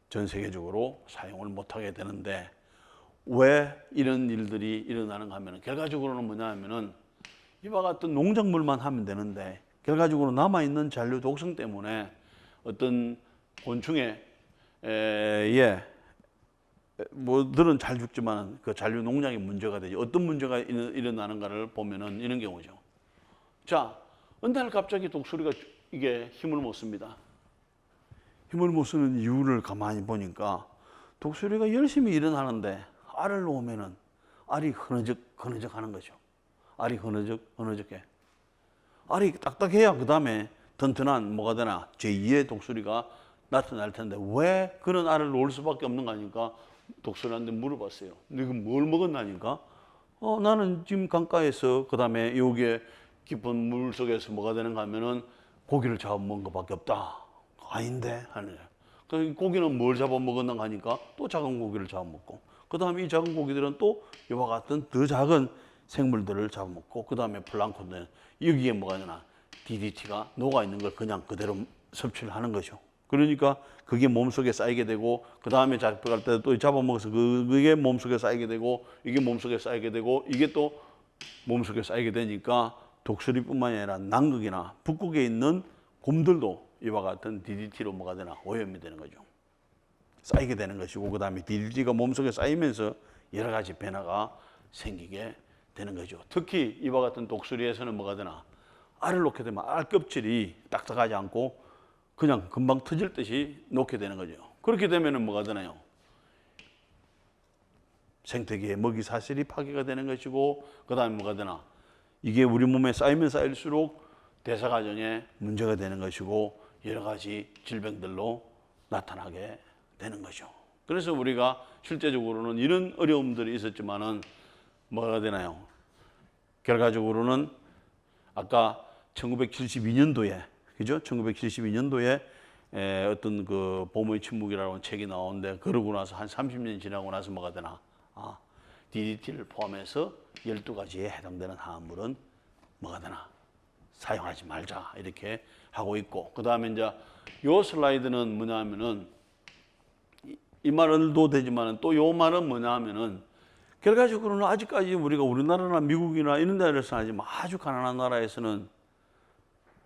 전 세계적으로 사용을 못하게 되는데 왜 이런 일들이 일어나는가 하면 결과적으로는 뭐냐 하면은 이와 같은 농작물만 하면 되는데 결과적으로 남아있는 잔류 독성 때문에 어떤 곤충의 뭐들은 잘 죽지만 그 잔류 농약이 문제가 되죠. 어떤 문제가 일어나는가를 보면은 이런 경우죠. 자, 어느 날 갑자기 독수리가 이게 힘을 못 씁니다. 힘을 못 쓰는 이유를 가만히 보니까 독수리가 열심히 일어나는데 알을 놓으면은 알이 흐느적 하는 거죠. 알이 흐느적해. 알이 딱딱해야 그 다음에 튼튼한 뭐가 되나 제2의 독수리가 나타날 텐데 왜 그런 알을 놓을 수밖에 없는 거 아닙니까? 독수리한테 물어봤어요. 너가 뭘 먹었나니까? 나는 지금 강가에서 그 다음에 여기에 깊은 물 속에서 뭐가 되는가 하면은 고기를 잡아먹은 것밖에 없다. 아닌데 하는 거예요. 그 고기는 뭘 잡아먹었는가 하니까 또 작은 고기를 잡아먹고 그 다음에 이 작은 고기들은 또 이와 같은 더 작은 생물들을 잡아먹고 그 다음에 플랑크톤은 여기에 뭐가 되나 DDT가 녹아있는 걸 그냥 그대로 섭취를 하는 거죠. 그러니까 그게 몸속에 쌓이게 되고 그 다음에 잡혀갈 때 또 잡아먹어서 그게 몸속에 쌓이게 되고 이게 몸속에 쌓이게 되고 이게 또 몸속에 쌓이게 되니까 독수리뿐만이 아니라 남극이나 북극에 있는 곰들도 이와 같은 DDT로 뭐가 되나 오염이 되는 거죠. 쌓이게 되는 것이고 그 다음에 DDT가 몸속에 쌓이면서 여러 가지 변화가 생기게 되는 거죠. 특히 이와 같은 독수리에서는 뭐가 되나 알을 놓게 되면 알 껍질이 딱딱하지 않고 그냥 금방 터질 듯이 놓게 되는 거죠. 그렇게 되면은 뭐가 되나요? 생태계의 먹이 사슬이 파괴가 되는 것이고 그 다음에 뭐가 되나 이게 우리 몸에 쌓이면 쌓일수록 대사 과정에 문제가 되는 것이고 여러 가지 질병들로 나타나게 되는 거죠. 그래서 우리가 실제적으로는 이런 어려움들이 있었지만은 뭐가 되나요? 결과적으로는 아까 1972년도에 그죠? 1972년도에 어떤 그 봄의 침묵이라는 책이 나오는데 그러고 나서 한 30년이 지나고 나서 뭐가 되나? DDT를 포함해서 12가지에 해당되는 화합물은 뭐가 되나? 사용하지 말자 이렇게 하고 있고 그 다음에 이제 요 슬라이드는 뭐냐 하면은 이 말도 되지만 또 요 말은 뭐냐 하면은 결과적으로는 아직까지 우리가 우리나라나 미국이나 이런 데에서 하지만 아주 가난한 나라에서는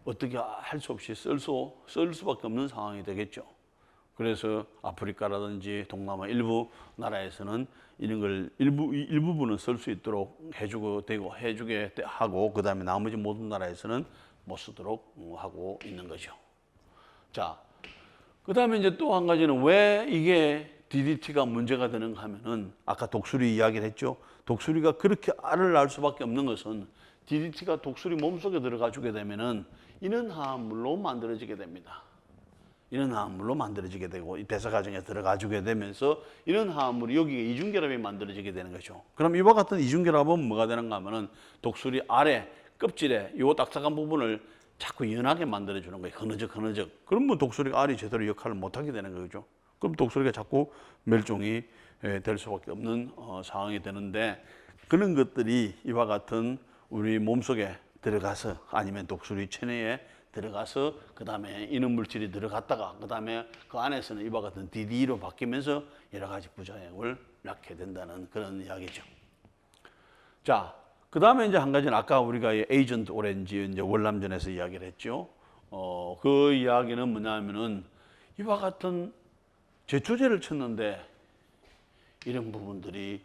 어떻게 할 수 없이 쓸 수밖에 없는 상황이 되겠죠. 그래서 아프리카라든지 동남아 일부 나라에서는 이런 걸 일부분은 쓸 수 있도록 해주게 하고 그 다음에 나머지 모든 나라에서는 못 쓰도록 하고 있는 거죠. 자, 그 다음에 이제 또 한 가지는 왜 이게 DDT가 문제가 되는가 하면은 아까 독수리 이야기를 했죠. 독수리가 그렇게 알을 낳을 수밖에 없는 것은 DDT가 독수리 몸속에 들어가 주게 되면은 이는 화합물로 만들어지게 됩니다. 이런 화합물로 만들어지게 되고 이 대사 과정에 들어가 주게 되면서 이런 화합물이 여기에 이중결합이 만들어지게 되는 거죠. 그럼 이와 같은 이중결합은 뭐가 되는가 하면은 독수리 알에 껍질에 요 딱딱한 부분을 자꾸 연하게 만들어주는 거예요. 흐느적. 그러면 독수리가 알이 제대로 역할을 못하게 되는 거죠. 그럼 독수리가 자꾸 멸종이 될 수밖에 없는 상황이 되는데 그런 것들이 이와 같은 우리 몸속에 들어가서 아니면 독수리 체내에 들어가서 그 다음에 이는 물질이 들어갔다가 그 다음에 그 안에서는 이와 같은 DDE로 바뀌면서 여러 가지 부작용을 낳게 된다는 그런 이야기죠. 자, 그 다음에 이제 한 가지는 아까 우리가 에이전트 오렌지 이제 월남전에서 이야기를 했죠. 그 이야기는 뭐냐면은 이와 같은 제초제를 쳤는데 이런 부분들이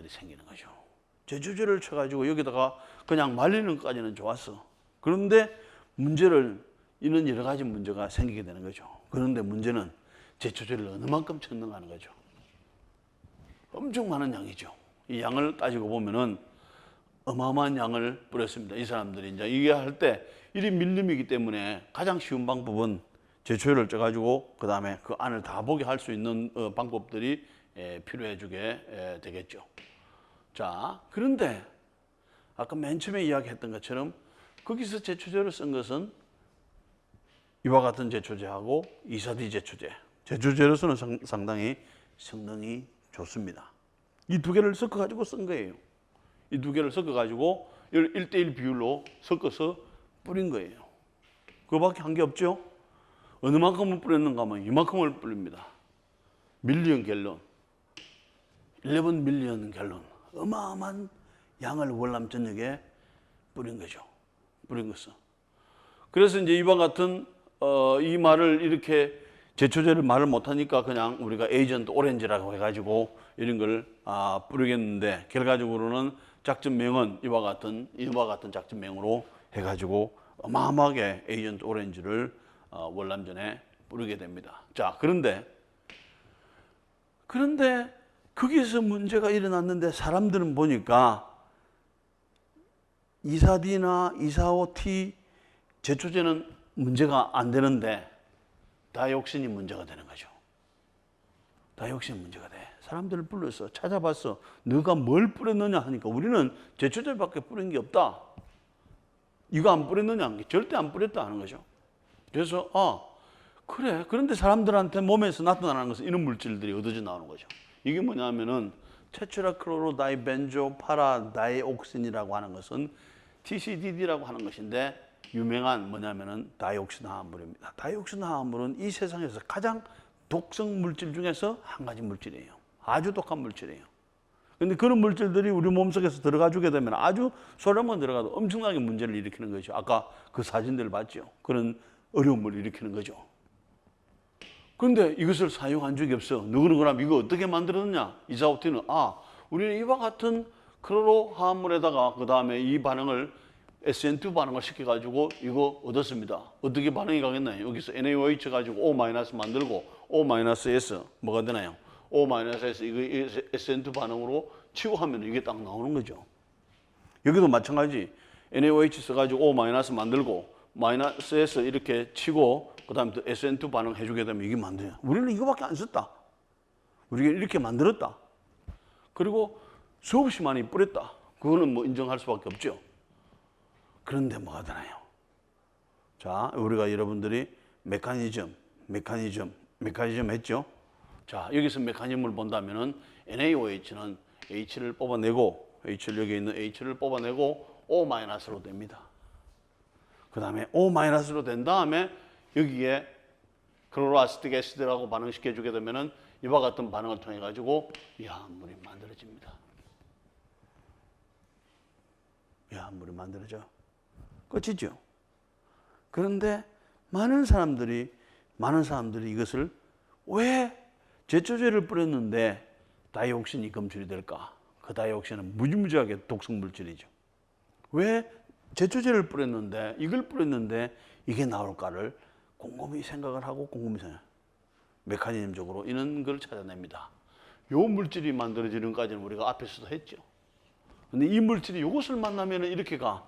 생기는 거죠. 제초제를 쳐가지고 여기다가 그냥 말리는 것까지는 좋았어. 그런데 이는 여러 가지 문제가 생기게 되는 거죠. 그런데 문제는 제초제를 어느 만큼 쳤는가 하는 거죠. 엄청 많은 양이죠. 이 양을 따지고 보면은 어마어마한 양을 뿌렸습니다. 이 사람들이 이제 이게 할 때 1인 밀림이기 때문에 가장 쉬운 방법은 제초제를 쪄가지고 그 다음에 그 안을 다 보게 할 수 있는 방법들이 필요해 주게 되겠죠. 자, 그런데 아까 맨 처음에 이야기했던 것처럼 거기서 제초제를 쓴 것은 이와 같은 제초제하고 이사디 제초제. 제초제로서는 상당히 성능이 좋습니다. 이 두 개를 섞어가지고 쓴 거예요. 이 두 개를 섞어가지고 1대1 비율로 섞어서 뿌린 거예요. 그거밖에 한 게 없죠. 어느 만큼을 뿌렸는가 하면 이만큼을 뿌립니다. 밀리언 갤런. 11 밀리언 갤런. 어마어마한 양을 월남 전역에 뿌린 거죠. 뿌린 것은. 그래서 이제 이와 같은 이 말을 이렇게 제초제를 말을 못하니까 그냥 우리가 에이전트 오렌지라고 해가지고 이런 걸 뿌리겠는데 결과적으로는 작전명은 이와 같은 작전명으로 해가지고 어마어마하게 에이전트 오렌지를 월남전에 뿌리게 됩니다. 자, 그런데 거기서 문제가 일어났는데 사람들은 보니까 이사디나 이사오티 제초제는 문제가 안 되는데 다이옥신이 문제가 되는 거죠. 다이옥신이 문제가 돼. 사람들을 불러서 찾아봤어. 너가 뭘 뿌렸느냐 하니까 우리는 제초제밖에 뿌린 게 없다. 이거 안 뿌렸느냐? 절대 안 뿌렸다 하는 거죠. 그래서 그래. 그런데 사람들한테 몸에서 나타나는 것은 이런 물질들이 얻어져 나오는 거죠. 이게 뭐냐면은 테트라클로로다이벤조 파라다이옥신이라고 하는 것은 TCDD라고 하는 것인데 유명한 뭐냐면은 다이옥신 화합물입니다. 다이옥신 화합물은 이 세상에서 가장 독성 물질 중에서 한 가지 물질이에요. 아주 독한 물질이에요. 근데 그런 물질들이 우리 몸속에서 들어가 주게 되면 아주 소량만 들어가도 엄청나게 문제를 일으키는 거죠. 아까 그 사진들 봤죠? 그런 어려움을 일으키는 거죠. 그런데 이것을 사용한 적이 없어. 누구는 그럼 이거 어떻게 만들었느냐? 이사오티는 우리는 이와 같은 클로로 화합물에다가 그 다음에 이 반응을 SN2 반응을 시켜가지고 이거 얻었습니다. 어떻게 반응이 가겠나요? 여기서 NaOH 가지고 O- 만들고 O-S 뭐가 되나요? O-S 이거 SN2 반응으로 치고 하면 이게 딱 나오는 거죠. 여기도 마찬가지. NaOH 써가지고 O- 만들고 -S 이렇게 치고 그 다음에 또 SN2 반응 해주게 되면 이게 만들어요. 우리는 이거밖에 안 썼다. 우리가 이렇게 만들었다. 그리고 수없이 많이 뿌렸다. 그거는 뭐 인정할 수밖에 없죠. 그런데 뭐가 되나요? 자, 우리가 여러분들이 메커니즘 했죠? 자, 여기서 메커니즘을 본다면은 NaOH는 H를 뽑아내고, 여기 있는 H를 뽑아내고 O-로 됩니다. 그 다음에 O-로 된 다음에 여기에 클로로아세틱 애시드라고 반응시켜 주게 되면은 이와 같은 반응을 통해 가지고 이 화합물이 만들어집니다. 이 화합물이 만들어져. 끝이죠. 그런데 많은 사람들이 이것을 왜 제초제를 뿌렸는데 다이옥신이 검출이 될까? 그 다이옥신은 무지무지하게 독성 물질이죠. 왜 제초제를 뿌렸는데 이걸 뿌렸는데 이게 나올까를 곰곰이 생각을 하고 메커니즘적으로 이런 걸 찾아냅니다. 요 물질이 만들어지는 까지는 우리가 앞에서도 했죠. 근데 이 물질이 이것을 만나면 이렇게 가.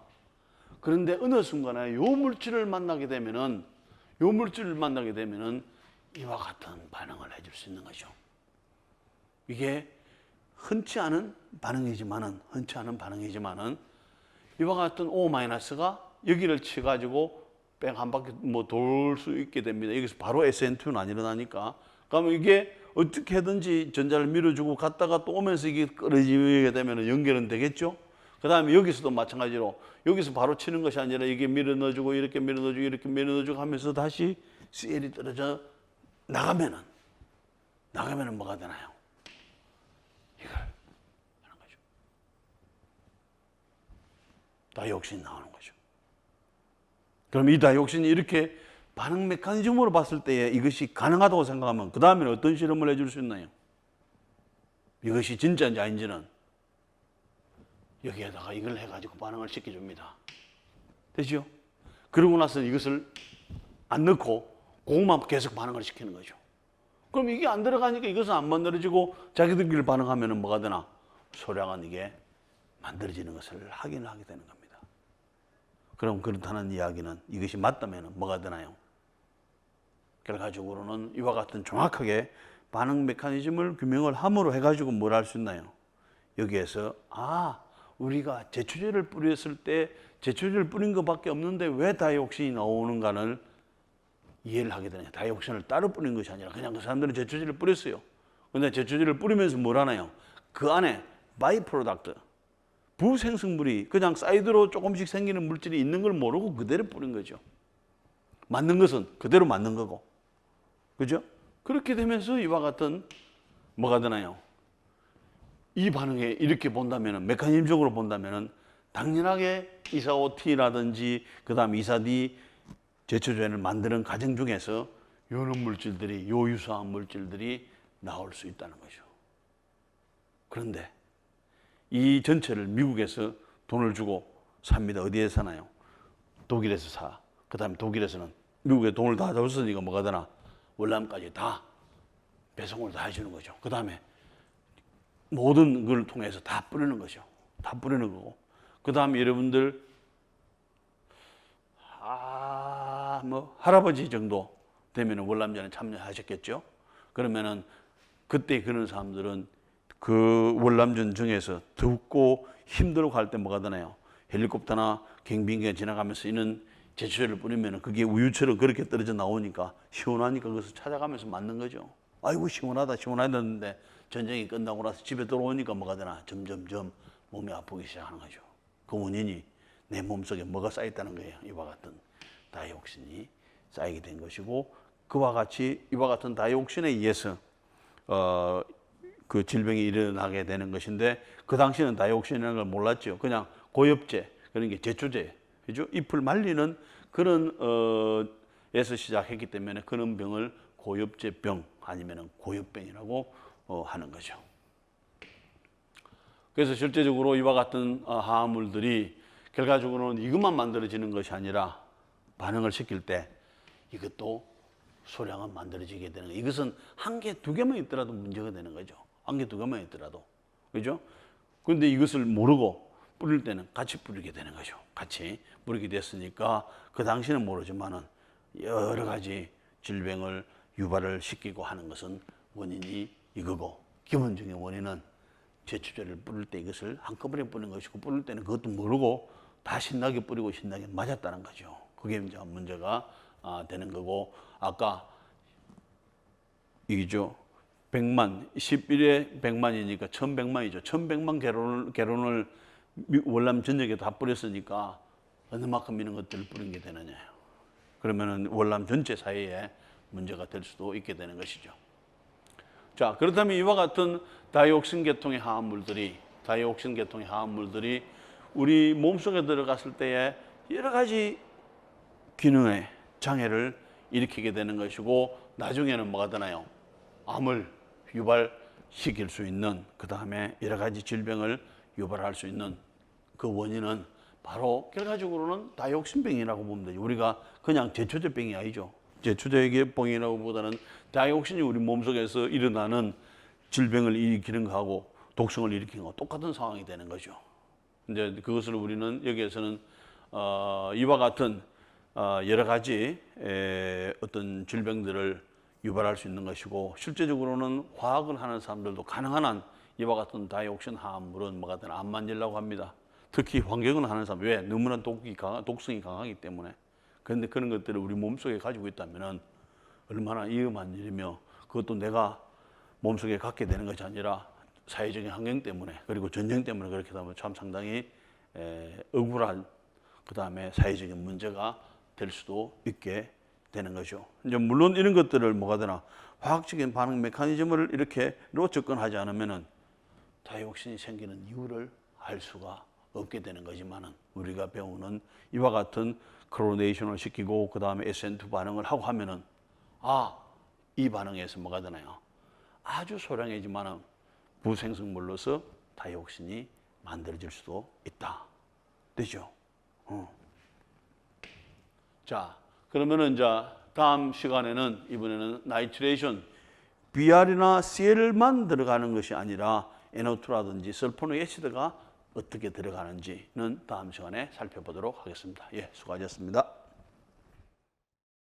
그런데 어느 순간에 요 물질을 만나게 되면은 이와 같은 반응을 해줄 수 있는 거죠. 이게 흔치 않은 반응이지만은 이와 같은 O-가 여기를 쳐가지고 뺑 한 바퀴 돌 수 있게 됩니다. 여기서 바로 SN2는 안 일어나니까. 그러면 이게 어떻게든지 전자를 밀어주고 갔다가 또 오면서 이게 끌어지게 되면 연결은 되겠죠? 그 다음에 여기서도 마찬가지로 여기서 바로 치는 것이 아니라 이게 밀어 넣어주고 이렇게 밀어 넣어주고 하면서 다시 CL이 떨어져 나가면은 뭐가 되나요? 이걸 하는 거죠. 다이옥신이 나오는 거죠. 그럼 이 다이옥신이 이렇게 반응 메커니즘으로 봤을 때에 이것이 가능하다고 생각하면 그 다음에는 어떤 실험을 해줄 수 있나요? 이것이 진짜인지 아닌지는 여기에다가 이걸 해가지고 반응을 시켜줍니다. 되죠? 그러고 나서 이것을 안 넣고 그것만 계속 반응을 시키는 거죠. 그럼 이게 안 들어가니까 이것은 안 만들어지고 자기들끼리 반응하면 뭐가 되나? 소량은 이게 만들어지는 것을 확인을 하게 되는 겁니다. 그럼 그렇다는 이야기는 이것이 맞다면 뭐가 되나요? 결과적으로는 이와 같은 정확하게 반응 메커니즘을 규명을 함으로 해가지고 뭘 할 수 있나요? 여기에서 우리가 제초제를 뿌렸을 때 제초제를 뿌린 것밖에 없는데 왜 다이옥신이 나오는가를 이해를 하게 되네요. 다이옥신을 따로 뿌린 것이 아니라 그냥 그 사람들은 제초제를 뿌렸어요. 근데 제초제를 뿌리면서 뭘 하나요? 그 안에 바이 프로덕트, 부생성물이 그냥 사이드로 조금씩 생기는 물질이 있는 걸 모르고 그대로 뿌린 거죠. 맞는 것은 그대로 맞는 거고. 그죠? 그렇게 되면서 이와 같은 뭐가 되나요? 이 반응에 이렇게 본다면은, 메커니즘적으로 본다면은 당연하게 이사오티라든지 그다음 이사디 제초제를 만드는 과정 중에서 이런 물질들이, 요 유사한 물질들이 나올 수 있다는 거죠. 그런데 이 전체를 미국에서 돈을 주고 삽니다. 어디에 사나요? 독일에서 사. 그 다음에 독일에서는 미국에 돈을 다 줬으니까 뭐가 되나? 월남까지 다 배송을 다 해주는 거죠. 그 다음에 모든 걸 통해서 다 뿌리는 거죠. 다 뿌리는 거고. 그 다음에 여러분들, 할아버지 정도 되면 월남전에 참여하셨겠죠? 그러면은 그때 그런 사람들은 그 월남전 중에서 덥고 힘들고 할 때 뭐가 되나요? 헬리콥터나 경비행기가 지나가면서 이는 제초제를 뿌리면 그게 우유처럼 그렇게 떨어져 나오니까 시원하니까 그것을 찾아가면서 맞는 거죠. 아이고 시원하다 시원하다는데 전쟁이 끝나고 나서 집에 들어오니까 뭐가 되나? 점점점 몸이 아프기 시작하는 거죠. 그 원인이 내 몸속에 뭐가 쌓였다는 거예요. 이와 같은 다이옥신이 쌓이게 된 것이고, 그와 같이 이와 같은 다이옥신에 의해서 그 질병이 일어나게 되는 것인데, 그 당시에는 다이옥신이라는 걸 몰랐죠. 그냥 고엽제, 그런 게 제초제, 그죠? 잎을 말리는 그런 에서 시작했기 때문에 그런 병을 고엽제병 아니면 고엽병이라고 하는 거죠. 그래서 실제적으로 이와 같은 화합물들이 결과적으로는 이것만 만들어지는 것이 아니라 반응을 시킬 때 이것도 소량은 만들어지게 되는 거예요. 이것은 한 개, 두 개만 있더라도 문제가 되는 거죠. 한 개, 두 개만 있더라도. 그죠? 그런데 이것을 모르고 뿌릴 때는 같이 뿌리게 되는 거죠. 같이 뿌리게 됐으니까 그 당시는 모르지만은 여러 가지 질병을 유발을 시키고 하는 것은 원인이 이거고, 기본적인 원인은 제초제를 뿌릴 때 이것을 한꺼번에 뿌리는 것이고, 뿌릴 때는 그것도 모르고 다 신나게 뿌리고 신나게 맞았다는 거죠. 그게 이제 문제가 되는 거고, 아까 이죠. 100만, 11에 100만이니까 1100만이죠. 1100만 개론을 월남 전역에 다 뿌렸으니까 어느 만큼 이런 것들을 뿌린 게 되느냐. 그러면은 월남 전체 사회에 문제가 될 수도 있게 되는 것이죠. 자, 그렇다면 이와 같은 다이옥신 계통의 화합물들이 우리 몸속에 들어갔을 때에 여러 가지 기능의 장애를 일으키게 되는 것이고, 나중에는 뭐가 되나요? 암을 유발시킬 수 있는, 그 다음에 여러 가지 질병을 유발할 수 있는 그 원인은 바로 결과적으로는 다이옥신병이라고 보면 되죠. 우리가 그냥 제초제병이 아니죠. 제초제병이라고 보다는 다이옥신이 우리 몸속에서 일어나는 질병을 일으키는 거하고 독성을 일으키는 거하고 똑같은 상황이 되는 거죠. 이제 그것을 우리는 여기에서는 이와 같은 여러 가지 어떤 질병들을 유발할 수 있는 것이고, 실제적으로는 화학을 하는 사람들도 가능한 한 이와 같은 다이옥신 화합물은 뭐가 되나 안 만지려고 합니다. 특히 환경을 하는 사람, 왜? 너무나 독성이 강하기 때문에. 그런데 그런 것들을 우리 몸속에 가지고 있다면 얼마나 위험한 일이며, 그것도 내가 몸속에 갖게 되는 것이 아니라 사회적인 환경 때문에, 그리고 전쟁 때문에 그렇게 되면 참 상당히 억울한, 그 다음에 사회적인 문제가 될 수도 있게 되는 거죠. 이제 물론 이런 것들을 뭐가 되나, 화학적인 반응 메커니즘을 이렇게로 접근하지 않으면은 다이옥신이 생기는 이유를 알 수가 없게 되는 거지만은, 우리가 배우는 이와 같은 클로네이션을 시키고 그 다음에 SN2 반응을 하고 하면은 이 반응에서 뭐가 되나요? 아주 소량이지만은 부생성물로서 다이옥신이 만들어질 수도 있다. 되죠? 자, 그러면은 이제 다음 시간에는 이번에는 나이트레이션, BR이나 CL만 들어가는 것이 아니라 NO2라든지 설포닉 애시드가 어떻게 들어가는지는 다음 시간에 살펴보도록 하겠습니다. 예, 수고하셨습니다.